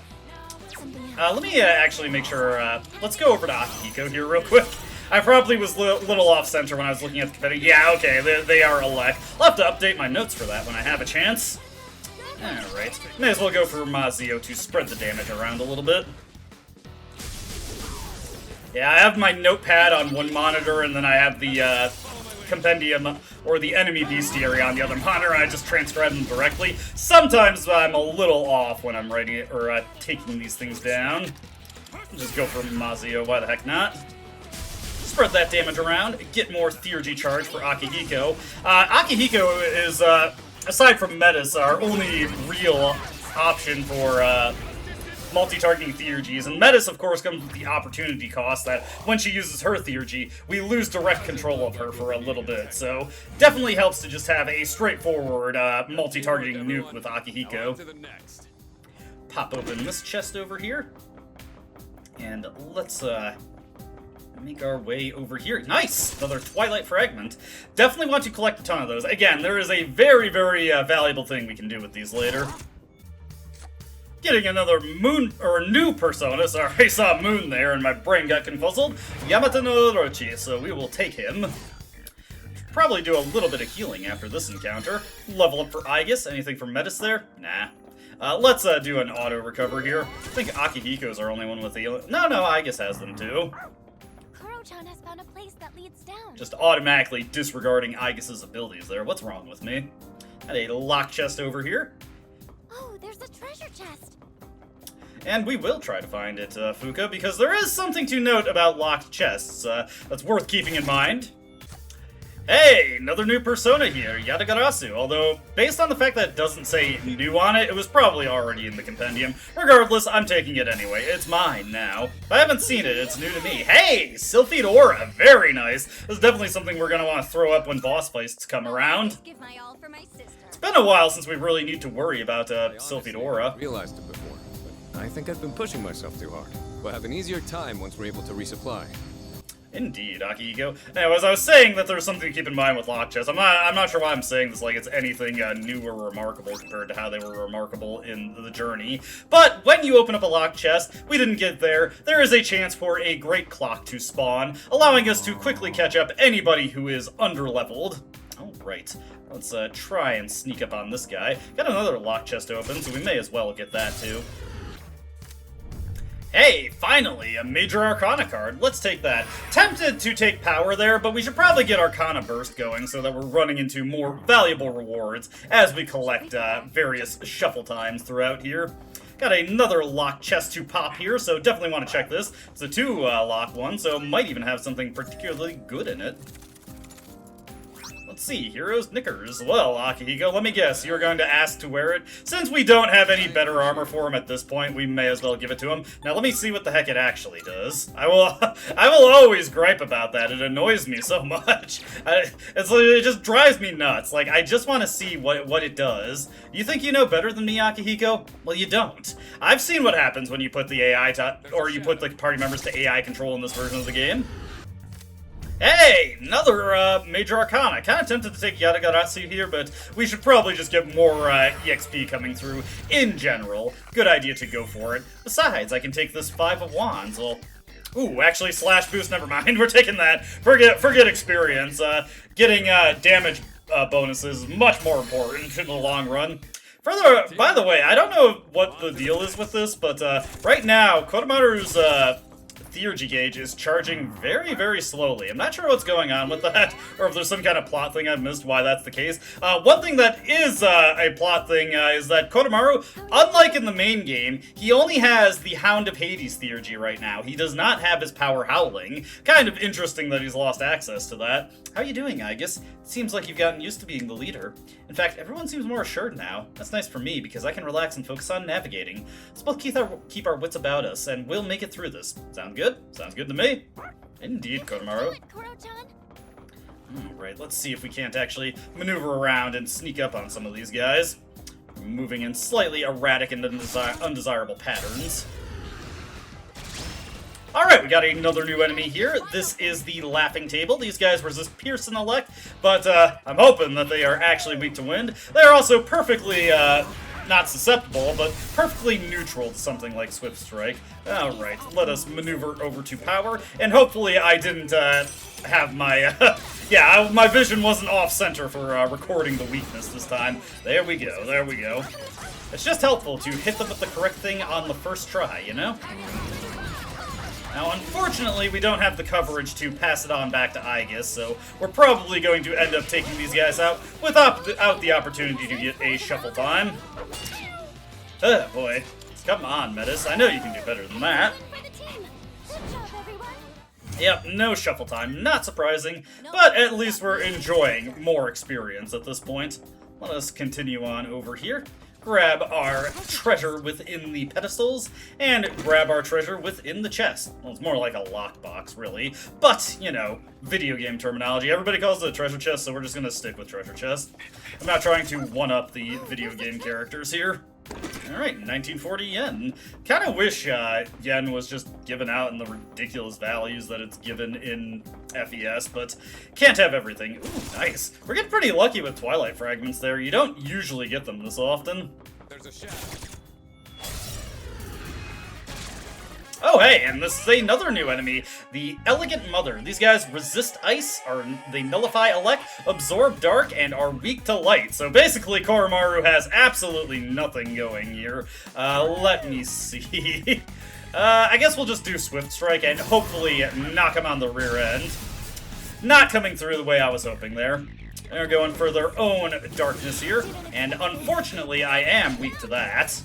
let me actually make sure, let's go over to Akihiko here real quick. I probably was a little off-center when I was looking at the competitor. Yeah, okay, they are Elec. I'll have to update my notes for that when I have a chance. Alright, may as well go for Mazio to spread the damage around a little bit. Yeah, I have my notepad on one monitor, and then I have the compendium, or the enemy bestiary on the other monitor, and I just transcribe them directly. Sometimes I'm a little off when I'm writing it, or taking these things down. Just go for Mazio, why the heck not? spread that damage around, get more theurgy charge for Akihiko. Akihiko is, aside from Metis, our only real option for multi-targeting theurgies, and Metis, of course, comes with the opportunity cost that when she uses her theurgy, we lose direct control of her for a little bit, so definitely helps to just have a straightforward multi-targeting nuke with Akihiko. Pop open this chest over here, and let's make our way over here. Nice! Another Twilight Fragment. Definitely want to collect a ton of those. Again, there is a very, very valuable thing we can do with these later. Getting another moon, or new persona. Sorry, I saw moon there and my brain got confuzzled. Yamata no Orochi, so we will take him. Probably do a little bit of healing after this encounter. Level up for Aegis. Anything for Metis there? Nah. Let's do an auto recover here. I think Akihiko's our only one with the... No, Aegis has them too.
Kuro-chan has found a place that leads down.
Just automatically disregarding Aegis's abilities there. What's wrong with me? Had a lock chest over here.
Oh, there's a treasure chest.
And we will try to find it, Fuka, because there is something to note about locked chests that's worth keeping in mind. Hey, another new persona here, Yatagarasu, although based on the fact that it doesn't say new on it, it was probably already in the compendium. Regardless, I'm taking it anyway. It's mine now. If I haven't seen it, it's new to me. Hey, Sylphid Aura, very nice. This is definitely something we're going to want to throw up when boss fights come around.
Give my all for my sister.
It's been a while since we really need to worry about Sylphid Aura.
Realized it before, but I think I've been pushing myself too hard. We'll have an easier time once we're able to resupply.
Indeed, Akihiko. Now, as I was saying that there's something to keep in mind with lock chests, I'm not sure why I'm saying this like it's anything new or remarkable compared to how they were remarkable in the journey. But when you open up a lock chest, we didn't get there, there is a chance for a great clock to spawn, allowing us to quickly catch up anybody who is underleveled. Alright, let's try and sneak up on this guy. Got another lock chest open, so we may as well get that too. Hey, finally, a Major Arcana card. Let's take that. Tempted to take Power there, but we should probably get Arcana Burst going so that we're running into more valuable rewards as we collect various shuffle times throughout here. Got another lock chest to pop here, so definitely want to check this. It's a 2 lock one, so might even have something particularly good in it. Let's see, Hero's Knickers. Well, Akihiko, let me guess, you're going to ask to wear it? Since we don't have any better armor for him at this point, we may as well give it to him. Now let me see what the heck it actually does. I will always gripe about that. It annoys me so much. It just drives me nuts. Like, I just want to see what it does. You think you know better than me, Akihiko? Well, you don't. I've seen what happens when you put the AI or you put the party members to AI control in this version of the game. Hey, another Major Arcana. Kind of tempted to take Yatagarasu here, but we should probably just get more EXP coming through in general. Good idea to go for it. Besides, I can take this 5 of Wands. Well, ooh, actually, slash boost, never mind. We're taking that. Forget experience. Getting damage bonuses is much more important in the long run. Further, by the way, I don't know what the deal is with this, but right now, Kodomaru's Theurgy gauge is charging very, very slowly. I'm not sure what's going on with that, or if there's some kind of plot thing I've missed why that's the case. One thing that is a plot thing is that Kodomaru, unlike in the main game, he only has the Hound of Hades Theurgy right now. He does not have his Power Howling. Kind of interesting that he's lost access to that. How are you doing, Aegis? It seems like you've gotten used to being the leader. In fact, everyone seems more assured now. That's nice for me, because I can relax and focus on navigating. Let's both keep our wits about us, and we'll make it through this. Sound good? Sounds good to me. Indeed, Kodomaru. Alright, let's see if we can't actually maneuver around and sneak up on some of these guys. Moving in slightly erratic and undesirable patterns. Alright, we got another new enemy here. This is the Laughing Table. These guys resist Pierce and Elect, but I'm hoping that they are actually weak to wind. They're also perfectly, not susceptible, but perfectly neutral to something like Swift Strike. Alright, let us maneuver over to power, and hopefully I didn't have my, yeah, my vision wasn't off-center for recording the weakness this time. There we go, there we go. It's just helpful to hit them with the correct thing on the first try, you know? Now, unfortunately, we don't have the coverage to pass it on back to Aegis, so we're probably going to end up taking these guys out without the opportunity to get a shuffle time. Oh, boy. Come on, Metis. I know you can do better than that. Yep, no shuffle time, not surprising, but at least we're enjoying more experience at this point. Let us continue on over here. Grab our treasure within the pedestals, and grab our treasure within the chest. Well, it's more like a lockbox, really. But, you know, video game terminology. Everybody calls it a treasure chest, so we're just gonna stick with treasure chest. I'm not trying to one-up the video game characters here. Alright, 1940 yen. Kinda wish yen was just given out in the ridiculous values that it's given in FES, but can't have everything. Ooh, nice. We're getting pretty lucky with Twilight Fragments there. You don't usually get them this often.
There's a shaft.
Oh hey, and this is another new enemy, the Elegant Mother. These guys resist ice, they nullify elect, absorb dark, and are weak to light. So basically Koromaru has absolutely nothing going here. Let me see. I guess we'll just do Swift Strike and hopefully knock him on the rear end. Not coming through the way I was hoping there. They're going for their own darkness here, and unfortunately I am weak to that.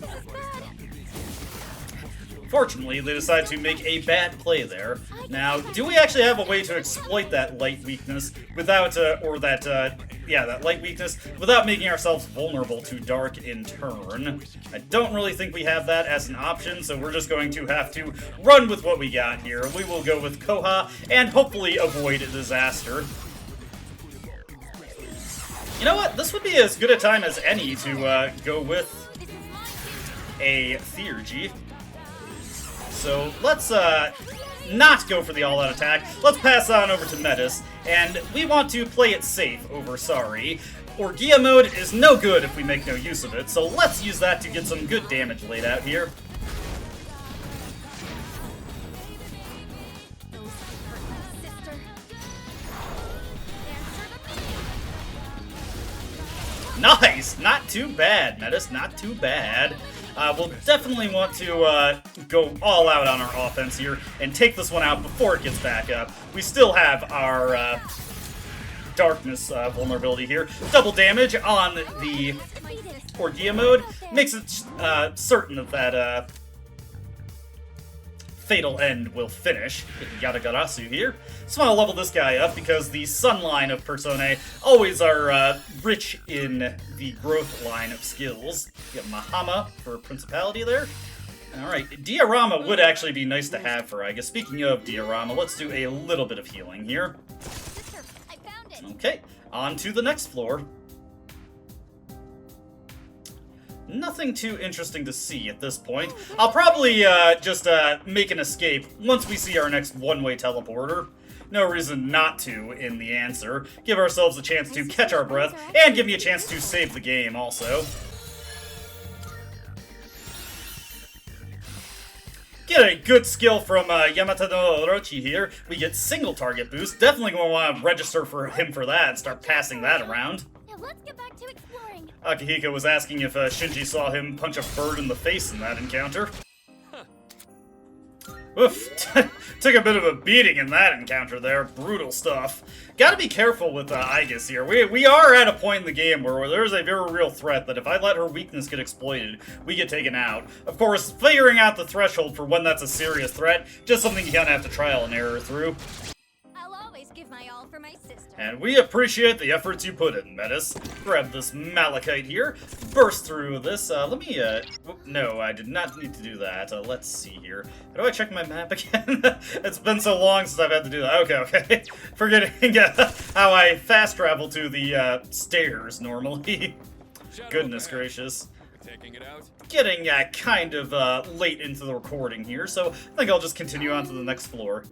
Fortunately, they decide to make a bad play there. Now, do we actually have a way to exploit that light weakness without, that light weakness without making ourselves vulnerable to dark in turn? I don't really think we have that as an option, so we're just going to have to run with what we got here. We will go with Koha and hopefully avoid a disaster. You know what? This would be as good a time as any to go with a Theurgy. So let's not go for the all-out attack. Let's pass on over to Metis, and we want to play it safe over sorry. Orgia mode is no good if we make no use of it, so let's use that to get some good damage laid out here. Nice! Not too bad, Metis, not too bad. We'll definitely want to go all out on our offense here and take this one out before it gets back up. We still have our darkness vulnerability here. Double damage on the Orgia mode makes it certain that fatal end will finish. Yadagarasu here. Just want to level this guy up because the sun line of Personae always are rich in the growth line of skills. You have Mahama for Principality there. Alright, Diorama would actually be nice to have for Iga. Speaking of Diorama, let's do a little bit of healing here. Okay, on to the next floor. Nothing too interesting to see at this point. I'll probably just make an escape once we see our next one-way teleporter. No reason not to in the answer. Give ourselves a chance to catch our breath, and give me a chance to save the game also. Get a good skill from Yamata no Orochi here. We get single target boost. Definitely going to want to register for him for that and start passing that around.
Now let's get back to exploring.
Akihiko was asking if Shinji saw him punch a bird in the face in that encounter. Oof, took a bit of a beating in that encounter there. Brutal stuff. Gotta be careful with Igus here. We are at a point in the game where there's a very real threat that if I let her weakness get exploited, we get taken out. Of course, figuring out the threshold for when that's a serious threat, just something you kind of have to trial and error through.
I'll always give my all for my sister.
And we appreciate the efforts you put in, Metis. Grab this Malachite here, burst through this. No, I did not need to do that. Let's see here. How do I check my map again? It's been so long since I've had to do that. Okay. Forgetting how I fast travel to the stairs normally. Goodness gracious.
Taking it out.
Getting kind of late into the recording here, so I think I'll just continue on to the next floor.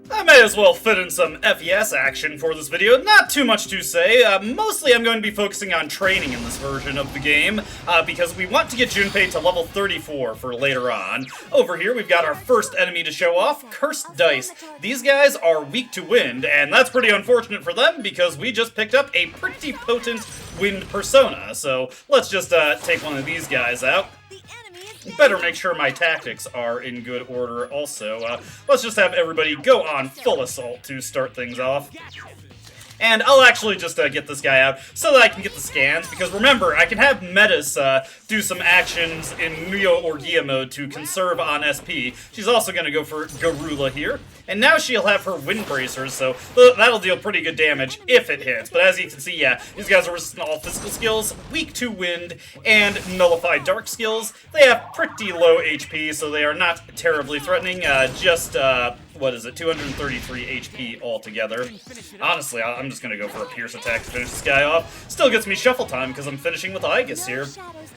I may as well fit in some FES action for this video. Not too much to say. Mostly I'm going to be focusing on training in this version of the game, because we want to get Junpei to level 34 for later on. Over here we've got our first enemy to show off, Cursed Dice. These guys are weak to wind, and that's pretty unfortunate for them because we just picked up a pretty potent wind persona. So let's just take one of these guys out. Better make sure my tactics are in good order also. Let's just have everybody go on full assault to start things off. And I'll actually just get this guy out so that I can get the scans, because remember, I can have Metis do some actions in Neo Orgia mode to conserve on SP. She's also going to go for Garula here. And now she'll have her wind bracers, so that'll deal pretty good damage if it hits. But as you can see, yeah, these guys are resistant to all physical skills, weak to wind, and nullify dark skills. They have pretty low HP, so they are not terribly threatening. What is it, 233 HP altogether. Honestly, I'm just gonna go for a Pierce attack to finish this guy off. Still gets me shuffle time, because I'm finishing with Aegis here.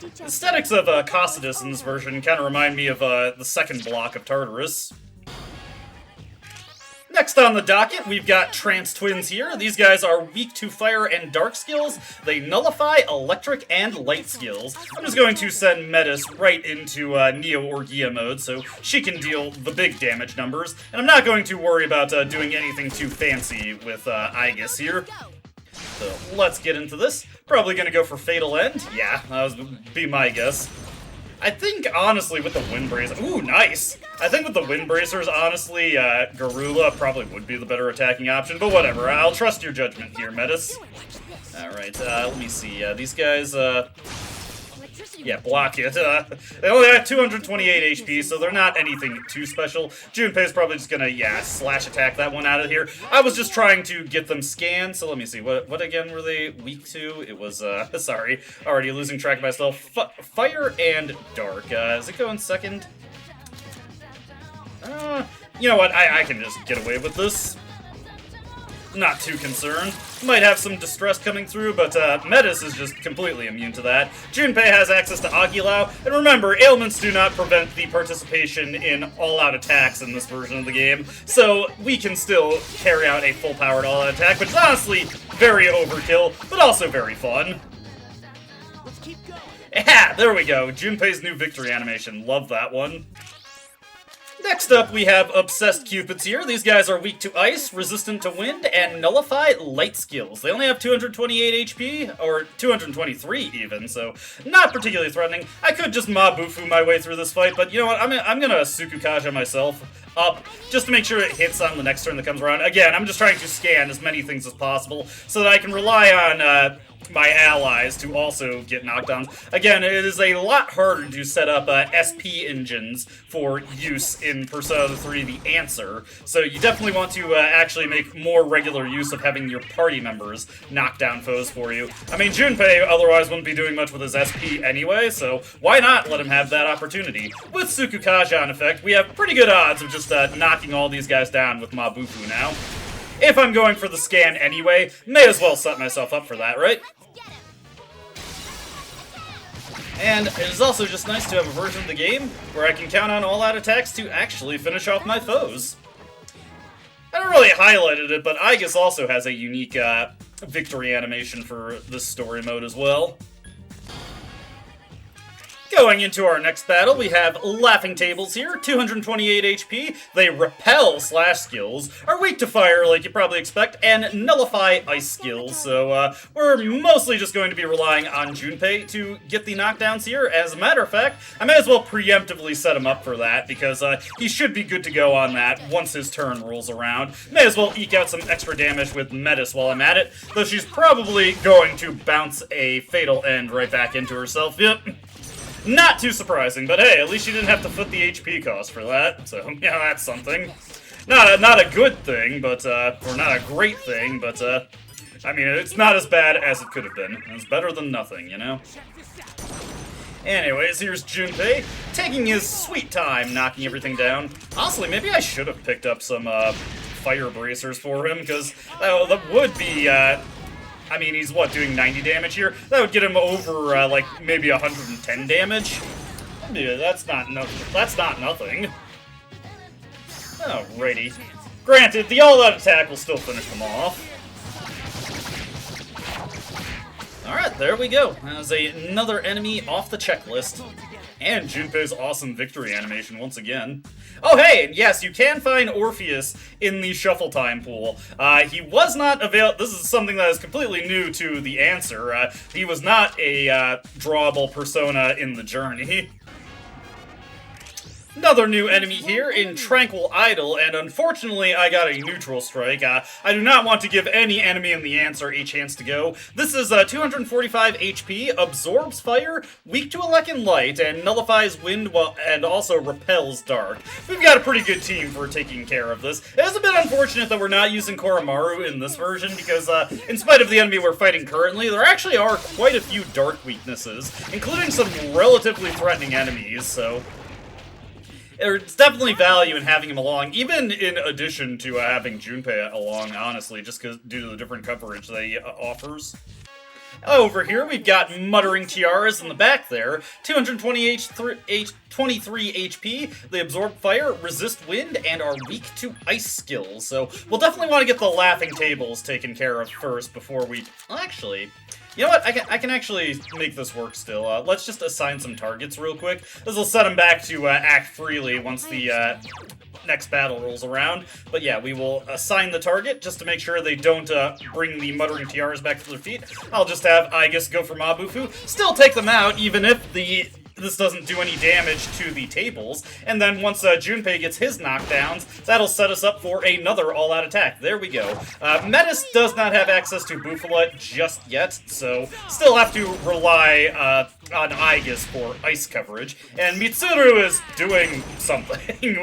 The aesthetics of Cocytus in this version kind of remind me of the second block of Tartarus. Next on the docket, we've got Trance Twins here. These guys are weak to fire and dark skills. They nullify electric and light skills. I'm just going to send Metis right into Neo Orgia mode so she can deal the big damage numbers. And I'm not going to worry about doing anything too fancy with Aegis here. So let's get into this. Probably going to go for Fatal End. Yeah, that would be my guess. I think, honestly, with the Wind Bracers... Ooh, nice! I think with the Wind Bracers, honestly, Garula probably would be the better attacking option, but whatever. I'll trust your judgment here, Metis. Alright, let me see. These guys, yeah, block it. They only have 228 HP, so they're not anything too special. Junpei's probably just gonna, yeah, slash attack that one out of here. I was just trying to get them scanned, so let me see. What again were they weak to? It was, sorry, already losing track of myself. Fire and Dark. Is it going second? You know what? I can just get away with this. Not too concerned. Might have some distress coming through, but Metis is just completely immune to that. Junpei has access to Agilao, and remember, ailments do not prevent the participation in all-out attacks in this version of the game, so we can still carry out a full-powered all-out attack, which is honestly very overkill, but also very fun. Yeah, there we go. Junpei's new victory animation. Love that one. Next up, we have Obsessed Cupids here. These guys are weak to ice, resistant to wind, and nullify light skills. They only have 228 HP, or 223 even, so not particularly threatening. I could just Mabufu my way through this fight, but you know what, I'm gonna Sukukaja myself up, just to make sure it hits on the next turn that comes around. Again, I'm just trying to scan as many things as possible, so that I can rely on, my allies to also get knockdowns. Again, it is a lot harder to set up SP engines for use in Persona 3 The Answer, so you definitely want to actually make more regular use of having your party members knock down foes for you. I mean, Junpei otherwise wouldn't be doing much with his SP anyway, so why not let him have that opportunity? With Sukukaja in effect, we have pretty good odds of just knocking all these guys down with Mabufu now. If I'm going for the scan anyway, may as well set myself up for that, right? And it is also just nice to have a version of the game where I can count on all-out attacks to actually finish off my foes. I don't really highlighted it, but Aegis also has a unique victory animation for this story mode as well. Going into our next battle, we have Laughing Tables here, 228 HP. They repel slash skills, are weak to fire like you probably expect, and nullify ice skills. So we're mostly just going to be relying on Junpei to get the knockdowns here. As a matter of fact, I may as well preemptively set him up for that, because he should be good to go on that once his turn rolls around. May as well eke out some extra damage with Metis while I'm at it, though she's probably going to bounce a Fatal End right back into herself. Yep. Not too surprising, but hey, at least you didn't have to foot the HP cost for that, so yeah, that's something. Not a good thing, but, or not a great thing, but, I mean, it's not as bad as it could have been. It's better than nothing, you know? Anyways, here's Junpei, taking his sweet time knocking everything down. Honestly, maybe I should have picked up some, fire bracers for him, because that would be, I mean, he's, what, doing 90 damage here? That would get him over, like, maybe 110 damage? Yeah, that's not nothing. Alrighty. Granted, the all-out attack will still finish them off. Alright, there we go. As another enemy off the checklist. And Junpei's awesome victory animation once again. Oh hey, yes, you can find Orpheus in the Shuffle Time pool. He was not available. This is something that is completely new to The Answer. He was not a drawable persona in the journey. Another new enemy here in Tranquil Idol, and unfortunately I got a neutral strike. I do not want to give any enemy in the answer a chance to go. This is 245 HP, absorbs fire, weak to Electron Light, and nullifies wind and also repels dark. We've got a pretty good team for taking care of this. It is a bit unfortunate that we're not using Koromaru in this version, because in spite of the enemy we're fighting currently, there actually are quite a few dark weaknesses, including some relatively threatening enemies, so there's definitely value in having him along, even in addition to having Junpei along, honestly, just due to the different coverage that he offers. Over here, we've got Muttering Tiaras in the back there, 223 HP, they absorb fire, resist wind, and are weak to ice skills, so we'll definitely want to get the Laughing Tables taken care of first before we... Well, actually... You know what? I can actually make this work still. Let's just assign some targets real quick. This will set them back to act freely once the next battle rolls around. But yeah, we will assign the target just to make sure they don't bring the Muttering Tiaras back to their feet. I'll just have Aigis go for Mabufu. Still take them out, even if this doesn't do any damage to the tables, and then once Junpei gets his knockdowns, that'll set us up for another all-out attack. There we go. Metis does not have access to Bufala just yet, so still have to rely on Aigis for ice coverage, and Mitsuru is doing something.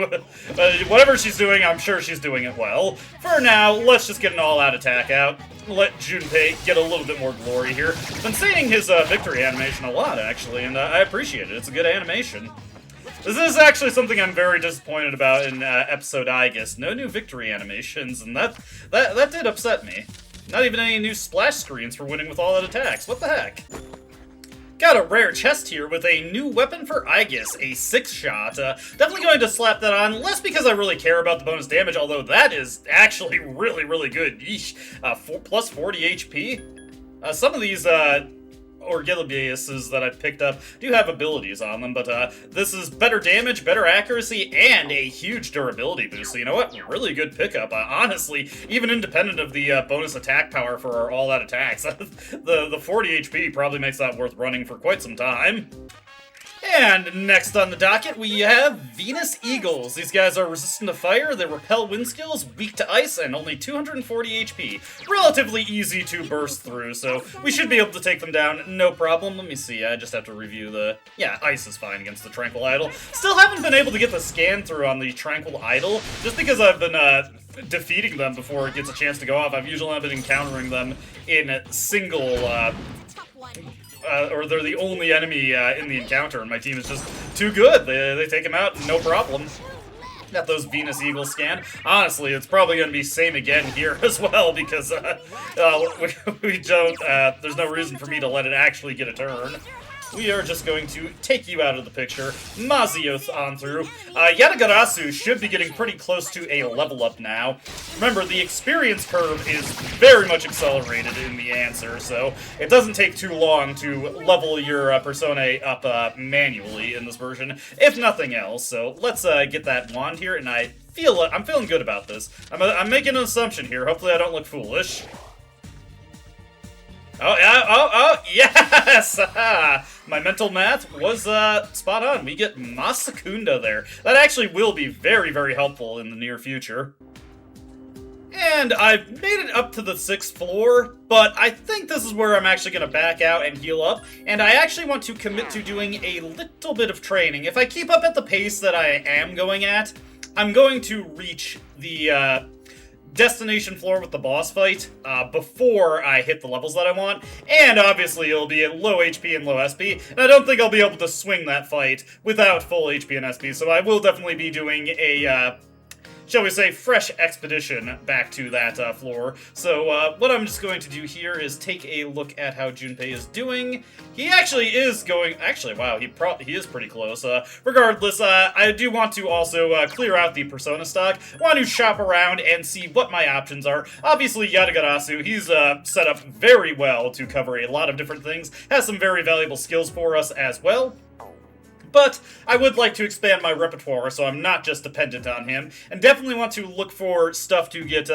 Whatever she's doing, I'm sure she's doing it well. For now, let's just get an all-out attack out. Let Junpei get a little bit more glory here. Been seeing his victory animation a lot, actually, and I appreciate it. It's a good animation. This is actually something I'm very disappointed about in episode Aigis. No new victory animations, and that did upset me. Not even any new splash screens for winning with all-out attacks. What the heck? Got a rare chest here with a new weapon for Aigis, a 6-shot. Definitely going to slap that on, less because I really care about the bonus damage, although that is actually really, really good. Yeesh. Plus 40 HP. Some of these Orgilibiuses that I've picked up do have abilities on them, but this is better damage, better accuracy, and a huge durability boost. So you know what? Really good pickup. Honestly, even independent of the bonus attack power for our all-out attacks, the 40 HP probably makes that worth running for quite some time. And next on the docket, we have Venus Eagles. These guys are resistant to fire, they repel wind skills, weak to ice, and only 240 HP. Relatively easy to burst through, so we should be able to take them down, no problem. Let me see, I just have to review the... Yeah, ice is fine against the Tranquil Idol. Still haven't been able to get the scan through on the Tranquil Idol, just because I've been defeating them before it gets a chance to go off. I've usually been encountering them in single... or they're the only enemy in the encounter, and my team is just too good. They take him out, no problem. Got those Venus Eagles scanned. Honestly, it's probably going to be same again here as well, because we don't, there's no reason for me to let it actually get a turn. We are just going to take you out of the picture. Mazio's on through. Yatagarasu should be getting pretty close to a level up now. Remember, the experience curve is very much accelerated in the answer, so it doesn't take too long to level your Personae up manually in this version, if nothing else. So let's get that wand here, and I'm feeling good about this. I'm making an assumption here. Hopefully I don't look foolish. Oh, yes! My mental math was spot on. We get Masakunda there. That actually will be very, very helpful in the near future. And I've made it up to the 6th floor, but I think this is where I'm actually going to back out and heal up, and I actually want to commit to doing a little bit of training. If I keep up at the pace that I am going at, I'm going to reach the destination floor with the boss fight before I hit the levels that I want, and obviously it'll be at low HP and low SP, and I don't think I'll be able to swing that fight without full HP and SP, so I will definitely be doing a shall we say, fresh expedition back to that floor. So what I'm just going to do here is take a look at how Junpei is doing. He actually is going... Actually, wow, he is pretty close. Regardless, I do want to also clear out the Persona stock. I want to shop around and see what my options are. Obviously, Yatagarasu, he's set up very well to cover a lot of different things. Has some very valuable skills for us as well. But I would like to expand my repertoire, so I'm not just dependent on him. And definitely want to look for stuff to get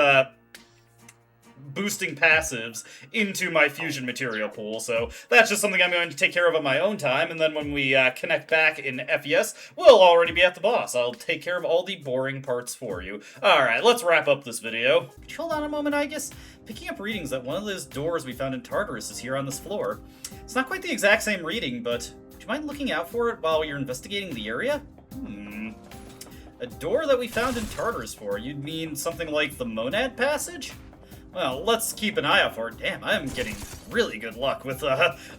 boosting passives into my fusion material pool, so that's just something I'm going to take care of on my own time, and then when we connect back in FES, we'll already be at the boss. I'll take care of all the boring parts for you. Alright, let's wrap up this video. Could you hold on a moment, I guess? Picking up readings that one of those doors we found in Tartarus is here on this floor. It's not quite the exact same reading, but would you mind looking out for it while you're investigating the area? A door that we found in Tartarus for. You'd mean something like the Monad Passage? Well, let's keep an eye out for it. Damn, I am getting really good luck with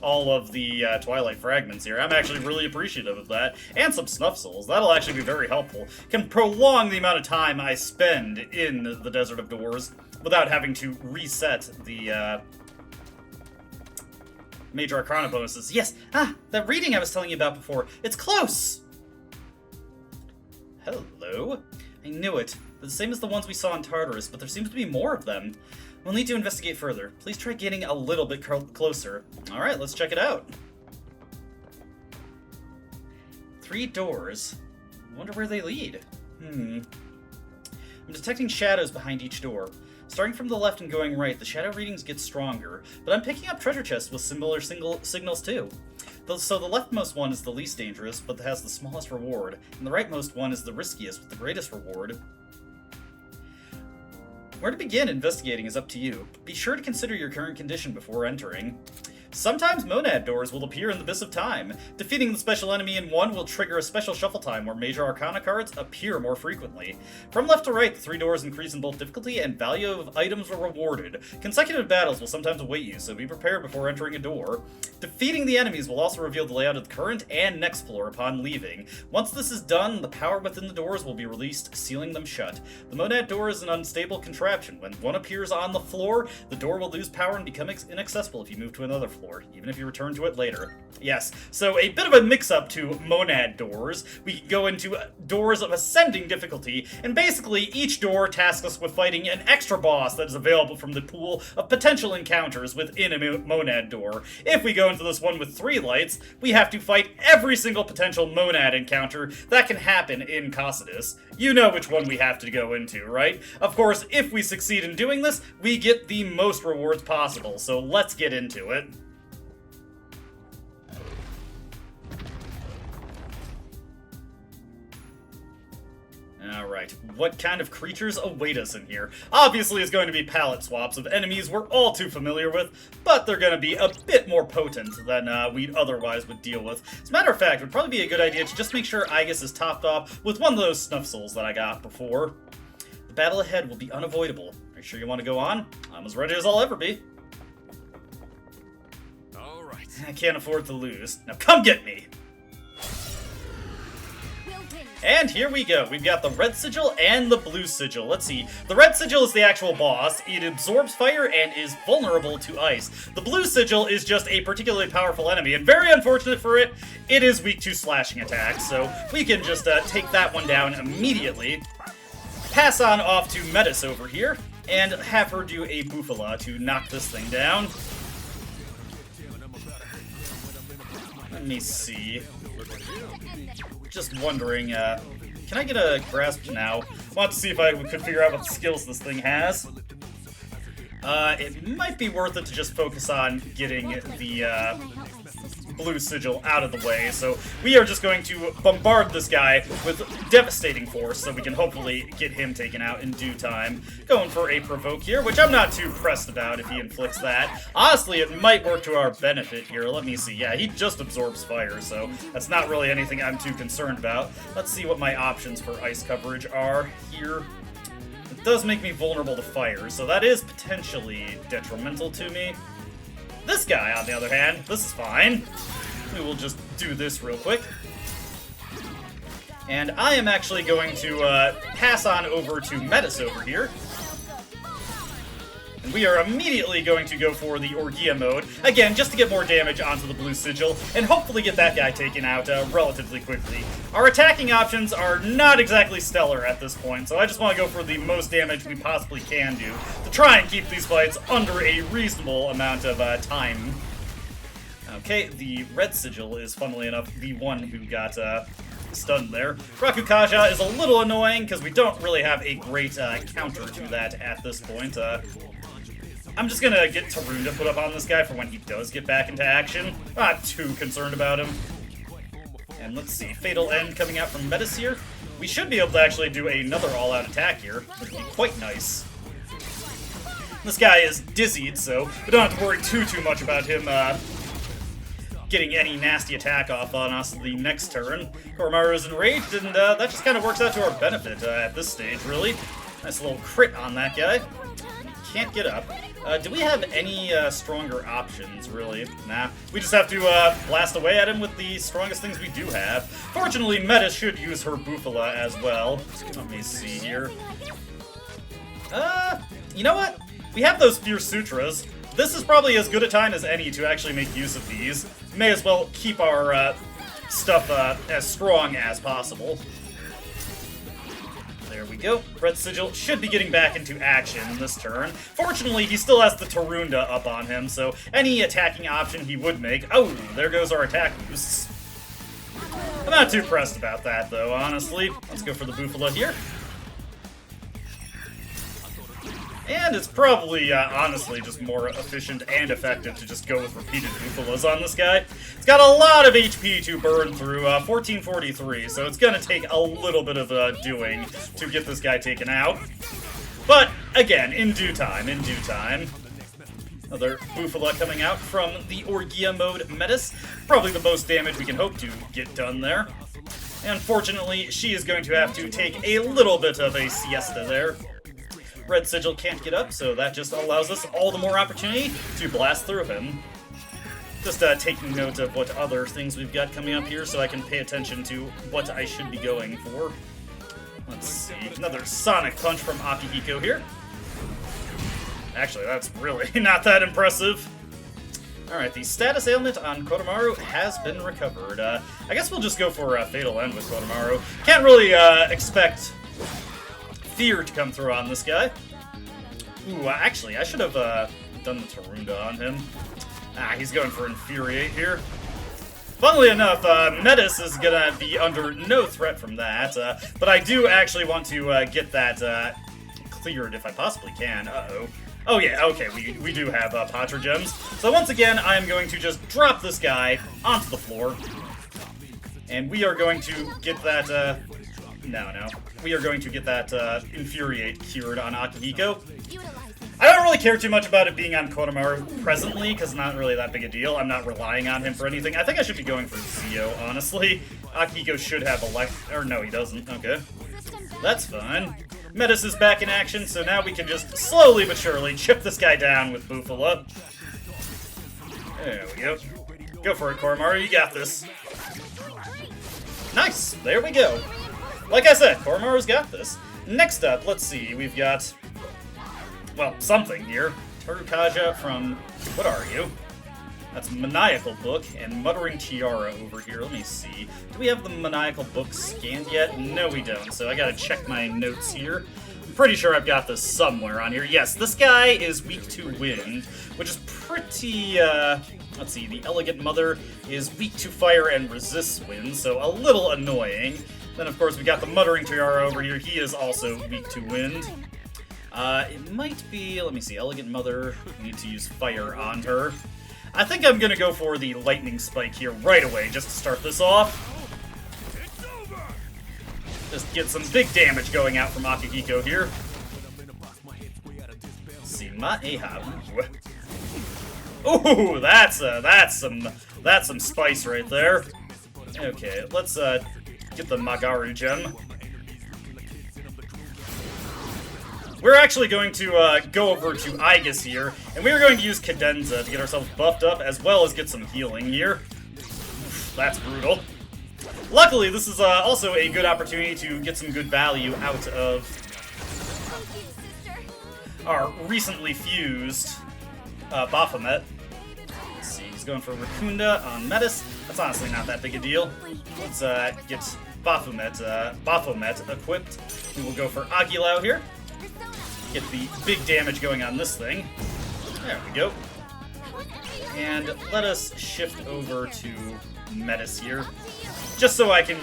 all of the Twilight fragments here. I'm actually really appreciative of that. And some Snuff Souls. That'll actually be very helpful. Can prolong the amount of time I spend in the Desert of Doors without having to reset the Major Arcana bonuses. Yes! That reading I was telling you about before. It's close! Hello? I knew it. They're the same as the ones we saw in Tartarus, but there seems to be more of them. We'll need to investigate further. Please try getting a little bit closer. Alright, let's check it out. 3 doors. I wonder where they lead. I'm detecting shadows behind each door. Starting from the left and going right, the shadow readings get stronger, but I'm picking up treasure chests with similar signals too. So the leftmost one is the least dangerous, but has the smallest reward, and the rightmost one is the riskiest with the greatest reward. Where to begin investigating is up to you. Be sure to consider your current condition before entering. Sometimes Monad doors will appear in the Abyss of Time. Defeating the special enemy in one will trigger a special shuffle time where Major Arcana cards appear more frequently. From left to right, the 3 doors increase in both difficulty and value of items are rewarded. Consecutive battles will sometimes await you, so be prepared before entering a door. Defeating the enemies will also reveal the layout of the current and next floor upon leaving. Once this is done, the power within the doors will be released, sealing them shut. The Monad door is an unstable contraption. When one appears on the floor, the door will lose power and become inaccessible if you move to another floor, even if you return to it later. Yes, so a bit of a mix-up to Monad doors. We can go into doors of ascending difficulty, and basically each door tasks us with fighting an extra boss that is available from the pool of potential encounters within a Monad door. If we go into this one with 3 lights, we have to fight every single potential Monad encounter that can happen in Cocytus. You know which one we have to go into, right? Of course, if we succeed in doing this, we get the most rewards possible, so let's get into it. Alright, what kind of creatures await us in here? Obviously it's going to be palette swaps of enemies we're all too familiar with, but they're going to be a bit more potent than we otherwise would deal with. As a matter of fact, it would probably be a good idea to just make sure Aegis is topped off with one of those Snuff Souls that I got before. The battle ahead will be unavoidable. Are you sure you want to go on? I'm as ready as I'll ever be.
Alright.
I can't afford to lose. Now come get me! And here we go. We've got the red sigil and the blue sigil. Let's see. The red sigil is the actual boss. It absorbs fire and is vulnerable to ice. The blue sigil is just a particularly powerful enemy, and very unfortunate for it, it is weak to slashing attacks, so we can just take that one down immediately. Pass on off to Metis over here, and have her do a Bufala to knock this thing down. Let me see. Just wondering, can I get a grasp now? I want to see if I could figure out what skills this thing has. It might be worth it to just focus on getting the blue sigil out of the way, so we are just going to bombard this guy with devastating force so we can hopefully get him taken out in due time. Going for a provoke here, which I'm not too pressed about if he inflicts that. Honestly, it might work to our benefit here. Let me see. Yeah, he just absorbs fire, so that's not really anything I'm too concerned about. Let's see what my options for ice coverage are here. It does make me vulnerable to fire, so that is potentially detrimental to me. This guy, on the other hand, this is fine. We will just do this real quick. And I am actually going to pass on over to Metis over here. And we are immediately going to go for the Orgia mode, again, just to get more damage onto the blue sigil, and hopefully get that guy taken out relatively quickly. Our attacking options are not exactly stellar at this point, so I just want to go for the most damage we possibly can do, to try and keep these fights under a reasonable amount of time. Okay, the red sigil is, funnily enough, the one who got stunned there. Rakukaja is a little annoying, because we don't really have a great counter to that at this point. I'm just gonna get Tarunda put up on this guy for when he does get back into action. Not too concerned about him. And let's see, Fatal End coming out from Metis here. We should be able to actually do another all-out attack here, which would be quite nice. This guy is dizzied, so we don't have to worry too much about him getting any nasty attack off on us the next turn. Koromaru's enraged, and that just kind of works out to our benefit at this stage, really. Nice little crit on that guy. Can't get up. Do we have any stronger options, really? Nah. We just have to blast away at him with the strongest things we do have. Fortunately, Metis should use her Bufala as well. Let me see here. You know what? We have those Fierce Sutras. This is probably as good a time as any to actually make use of these. May as well keep our stuff as strong as possible. There we go. Red Sigil should be getting back into action this turn. Fortunately, he still has the Tarunda up on him, so any attacking option he would make... Oh, there goes our attack boosts. I'm not too pressed about that, though, honestly. Let's go for the Bufala here. And it's probably, honestly, just more efficient and effective to just go with repeated Bufalas on this guy. It's got a lot of HP to burn through, 1443, so it's gonna take a little bit of doing to get this guy taken out. But, again, in due time, in due time. Another Bufala coming out from the Orgia mode Metis. Probably the most damage we can hope to get done there. And unfortunately, she is going to have to take a little bit of a siesta there. Red Sigil can't get up, so that just allows us all the more opportunity to blast through him. Just taking note of what other things we've got coming up here so I can pay attention to what I should be going for. Let's see, another Sonic Punch from Akihiko here. Actually, that's really not that impressive. Alright, the status ailment on Koromaru has been recovered. I guess we'll just go for Fatal End with Koromaru. Can't really expect fear to come through on this guy. Ooh, actually, I should have done the Tarunda on him. He's going for Infuriate here. Funnily enough, Metis is gonna be under no threat from that, but I do actually want to get that cleared if I possibly can. Uh-oh. Oh yeah, okay, we do have Patra Gems. So once again, I'm going to just drop this guy onto the floor. And we are going to get that, no. We are going to get that Infuriate cured on Akihiko. I don't really care too much about it being on Koromaru presently, because it's not really that big a deal. I'm not relying on him for anything. I think I should be going for Zio, honestly. Akihiko should have or no, he doesn't. Okay. That's fine. Metis is back in action, so now we can just slowly but surely chip this guy down with Bufala. There we go. Go for it, Koromaru. You got this. Nice. There we go. Like I said, Koromaru's got this. Next up, let's see, we've got, well, something here. Tarukaja from, what are you? That's Maniacal Book and Muttering Tiara over here. Let me see. Do we have the Maniacal Book scanned yet? No, we don't, so I gotta check my notes here. I'm pretty sure I've got this somewhere on here. Yes, this guy is weak to wind, which is pretty, let's see, the Elegant Mother is weak to fire and resists wind, so a little annoying. Then, of course, we got the Muttering Tiara over here. He is also weak to wind. It might be, let me see, Elegant Mother. We need to use fire on her. I think I'm gonna go for the Lightning Spike here right away, just to start this off. Just get some big damage going out from Akihiko here. Let's see, Maeha. Ooh, that's some spice right there. Okay, let's get the Magaru gem. We're actually going to go over to Aigis here, and we're going to use Cadenza to get ourselves buffed up, as well as get some healing here. That's brutal. Luckily, this is also a good opportunity to get some good value out of our recently fused Baphomet. Let's see, he's going for Racunda on Metis. That's honestly not that big a deal. Let's get Baphomet equipped. We will go for Aguilau here. Get the big damage going on this thing. There we go. And let us shift over to Metis here. Just so I can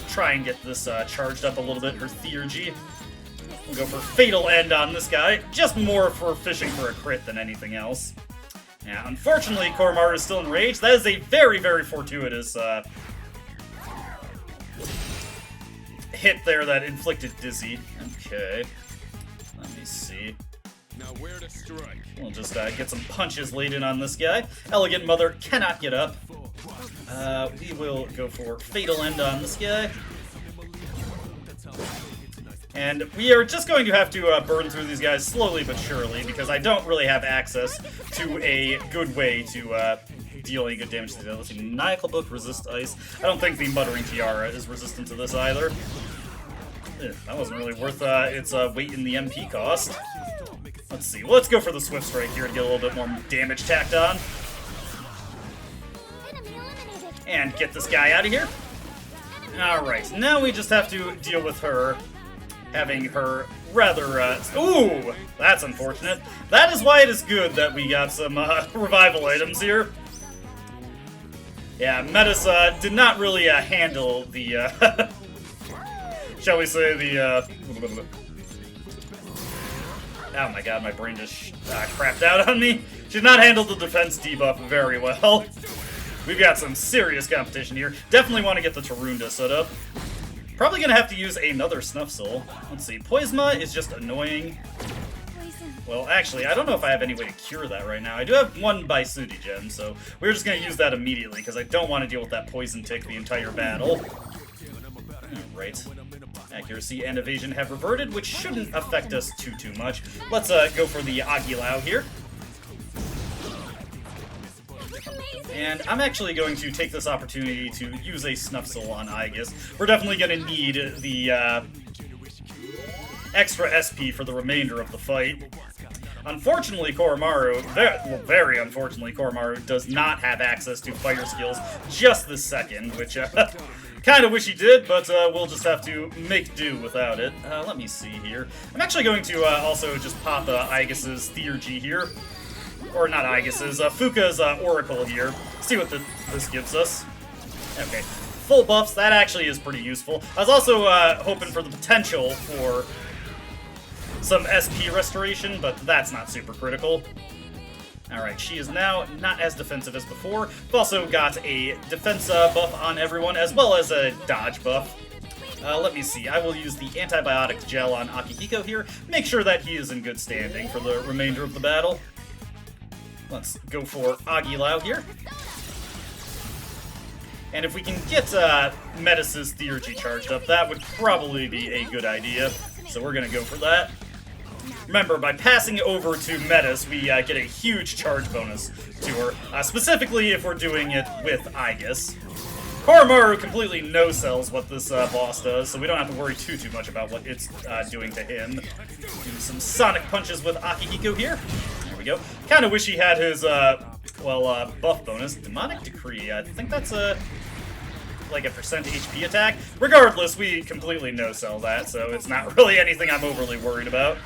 try and get this charged up a little bit, her Theurgy. We'll go for Fatal End on this guy, just more for fishing for a crit than anything else. Yeah, unfortunately, Koromaru is still enraged. That is a very, very fortuitous hit there that inflicted Dizzy. Okay, let me see.
Now where to strike?
We'll just get some punches laid in on this guy. Elegant Mother cannot get up. We will go for Fatal End on this guy. And we are just going to have to burn through these guys slowly but surely, because I don't really have access to a good way to deal any good damage to them. Let's see, Maniacal Book, resist ice. I don't think the Muttering Tiara is resistant to this either. That wasn't really worth its weight in the MP cost. Let's see, let's go for the Swift Strike here to get a little bit more damage tacked on. And get this guy out of here. Alright, now we just have to deal with her. Having her rather, ooh! That's unfortunate. That is why it is good that we got some, revival items here. Yeah, Metis, did not really, handle the, shall we say, the, oh my god, my brain just, crapped out on me. She did not handle the defense debuff very well. We've got some serious competition here. Definitely want to get the Tarunda set up. Probably gonna have to use another Snuff Soul. Let's see, Poisma is just annoying. Well, actually, I don't know if I have any way to cure that right now. I do have one by Sudi Gem, so we're just gonna use that immediately, because I don't want to deal with that Poison Tick the entire battle. Alright. Accuracy and evasion have reverted, which shouldn't affect us too much. Let's go for the Agilao here. And I'm actually going to take this opportunity to use a Snuff Soul on Aegis. We're definitely going to need the extra SP for the remainder of the fight. Unfortunately, Koromaru, very unfortunately, Koromaru does not have access to fighter skills just this second, which kind of wish he did, but we'll just have to make do without it. Let me see here. I'm actually going to also just pop Aegis's Theurgy here. Or not Aegis's, Fuka's Oracle here. See what this gives us. Okay, full buffs, that actually is pretty useful. I was also hoping for the potential for some SP restoration, but that's not super critical. Alright, she is now not as defensive as before. We've also got a defense buff on everyone, as well as a dodge buff. Let me see, I will use the antibiotic gel on Akihiko here, make sure that he is in good standing for the remainder of the battle. Let's go for Agilao here. And if we can get Metis' Theurgy charged up, that would probably be a good idea. So we're going to go for that. Remember, by passing over to Metis, we get a huge charge bonus to her. Specifically if we're doing it with Aegis. Koromaru completely no-sells what this boss does, so we don't have to worry too much about what it's doing to him. Do some Sonic Punches with Akihiko here. There we go. Kind of wish he had his, buff bonus. Demonic Decree, I think that's like a percent HP attack. Regardless, we completely no-sell that, so it's not really anything I'm overly worried about.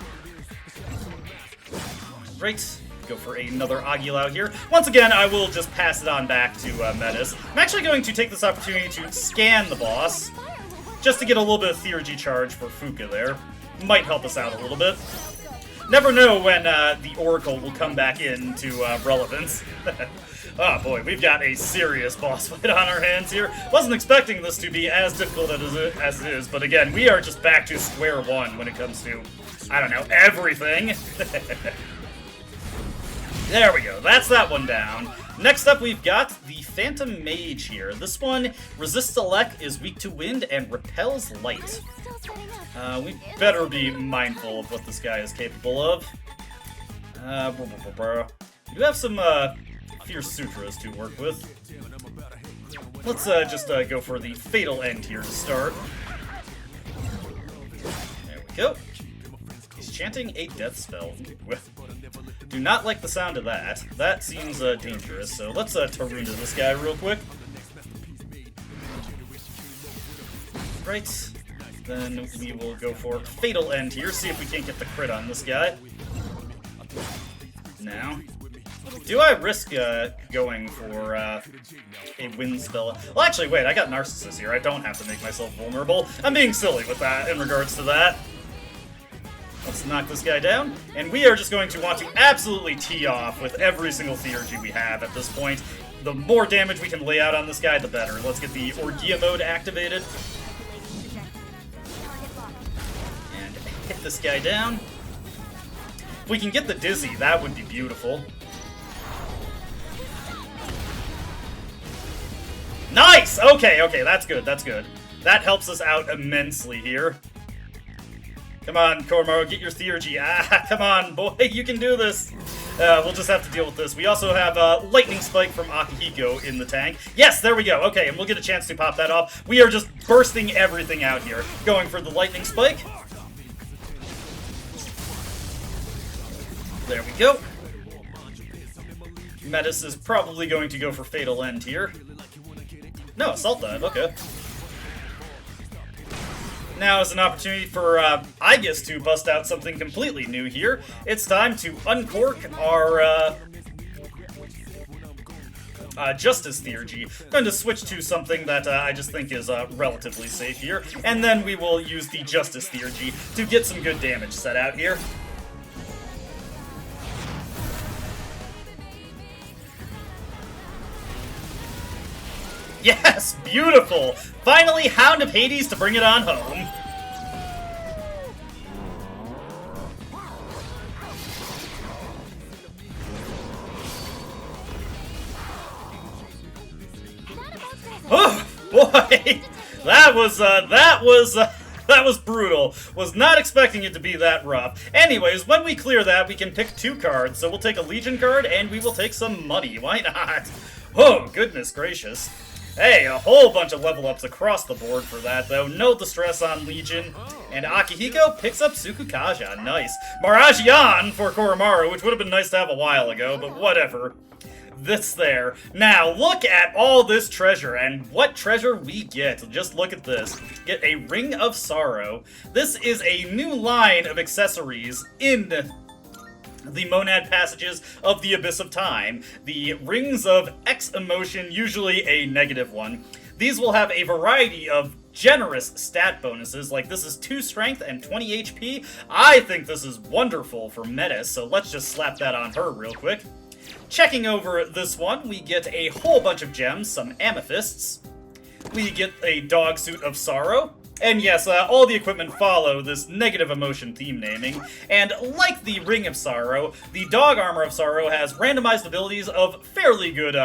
Great. Go for another Agilao here. Once again, I will just pass it on back to Metis. I'm actually going to take this opportunity to scan the boss, just to get a little bit of Theurgy charge for Fuka there. Might help us out a little bit. Never know when the Oracle will come back into relevance. Oh boy, we've got a serious boss fight on our hands here. Wasn't expecting this to be as difficult as it is, but again, we are just back to square one when it comes to, I don't know, everything. There we go, that's that one down. Next up, we've got the Phantom Mage here. This one resists elect, is weak to wind, and repels light. We better be mindful of what this guy is capable of. We do have some Fierce Sutras to work with. Let's just go for the Fatal End here to start. There we go. He's chanting a death spell. Do not like the sound of that. That seems dangerous, so let's Tarunda this guy real quick. Right. Then we will go for Fatal End here, see if we can't get the crit on this guy. Now, do I risk going for a wind spell? Well, actually, wait, I got Narcissus here. I don't have to make myself vulnerable. I'm being silly with that in regards to that. Let's knock this guy down, and we are just going to want to absolutely tee off with every single theurgy we have at this point. The more damage we can lay out on this guy, the better. Let's get the Orgia mode activated. And hit this guy down. If we can get the Dizzy, that would be beautiful. Nice! Okay, that's good, that's good. That helps us out immensely here. Come on, Koromaru, get your theurgy. Ah, come on, boy, you can do this. We'll just have to deal with this. We also have Lightning Spike from Akihiko in the tank. Yes, there we go. Okay, and we'll get a chance to pop that off. We are just bursting everything out here. Going for the Lightning Spike. There we go. Metis is probably going to go for Fatal End here. No, Assault Dive, okay. Now is an opportunity for Aegis to bust out something completely new here. It's time to uncork our Justice Theurgy. I'm going to switch to something that I just think is relatively safe here, and then we will use the Justice Theurgy to get some good damage set out here. Yes, beautiful! Finally, Hound of Hades to bring it on home. Oh, boy! That was brutal. Was not expecting it to be that rough. Anyways, when we clear that, we can pick 2 cards. So we'll take a Legion card, and we will take some money. Why not? Oh, goodness gracious. Hey, a whole bunch of level ups across the board for that, though. No distress on Legion. And Akihiko picks up Tsukukaja. Nice. Marajian for Koromaru, which would have been nice to have a while ago, but whatever. This there. Now, look at all this treasure, and what treasure we get. Just look at this. Get a Ring of Sorrow. This is a new line of accessories in the Monad Passages of the Abyss of Time. The Rings of X Emotion, usually a negative one. These will have a variety of generous stat bonuses, like this is 2 strength and 20 HP. I think this is wonderful for Metis, so let's just slap that on her real quick. Checking over this one, we get a whole bunch of gems, some amethysts. We get a Dog Suit of Sorrow. And yes, all the equipment follow this negative emotion theme naming. And like the Ring of Sorrow, the Dog Armor of Sorrow has randomized abilities of fairly good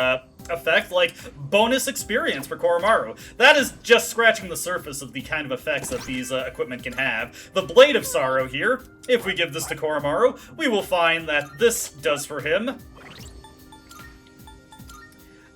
effect, like bonus experience for Koromaru. That is just scratching the surface of the kind of effects that these equipment can have. The Blade of Sorrow here, if we give this to Koromaru, we will find that this does for him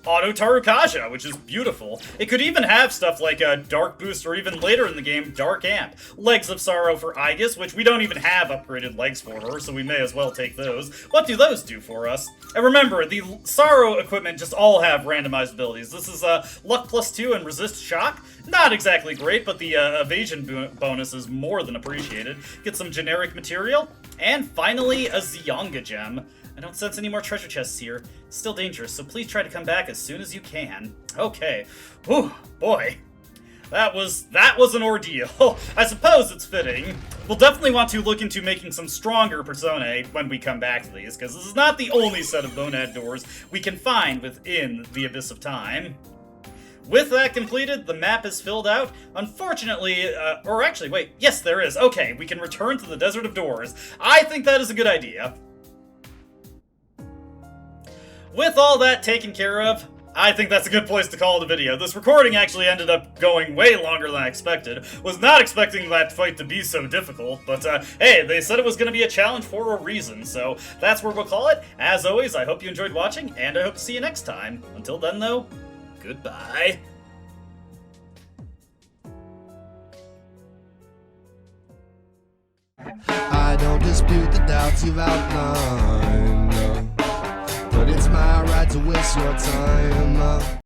Auto Tarukaja, which is beautiful. It could even have stuff like a Dark Boost, or even later in the game, Dark Amp. Legs of Sorrow for Aegis, which we don't even have upgraded legs for her, so we may as well take those. What do those do for us? And remember, the Sorrow equipment just all have randomized abilities. This is Luck +2 and Resist Shock. Not exactly great, but the evasion bonus is more than appreciated. Get some generic material. And finally, a Zionga gem. I don't sense any more treasure chests here. It's still dangerous, so please try to come back as soon as you can. Okay. Whew, boy. That was an ordeal. I suppose it's fitting. We'll definitely want to look into making some stronger personae when we come back to these, because this is not the only set of Monad doors we can find within the Abyss of Time. With that completed, the map is filled out. Unfortunately, or actually, wait, yes, there is. Okay, we can return to the Desert of Doors. I think that is a good idea. With all that taken care of, I think that's a good place to call it a video. This recording actually ended up going way longer than I expected. Was not expecting that fight to be so difficult, but hey, they said it was going to be a challenge for a reason, so that's where we'll call it. As always, I hope you enjoyed watching, and I hope to see you next time. Until then, though, goodbye.
I don't dispute the doubts you've outlined, no. But it's my right to waste your time.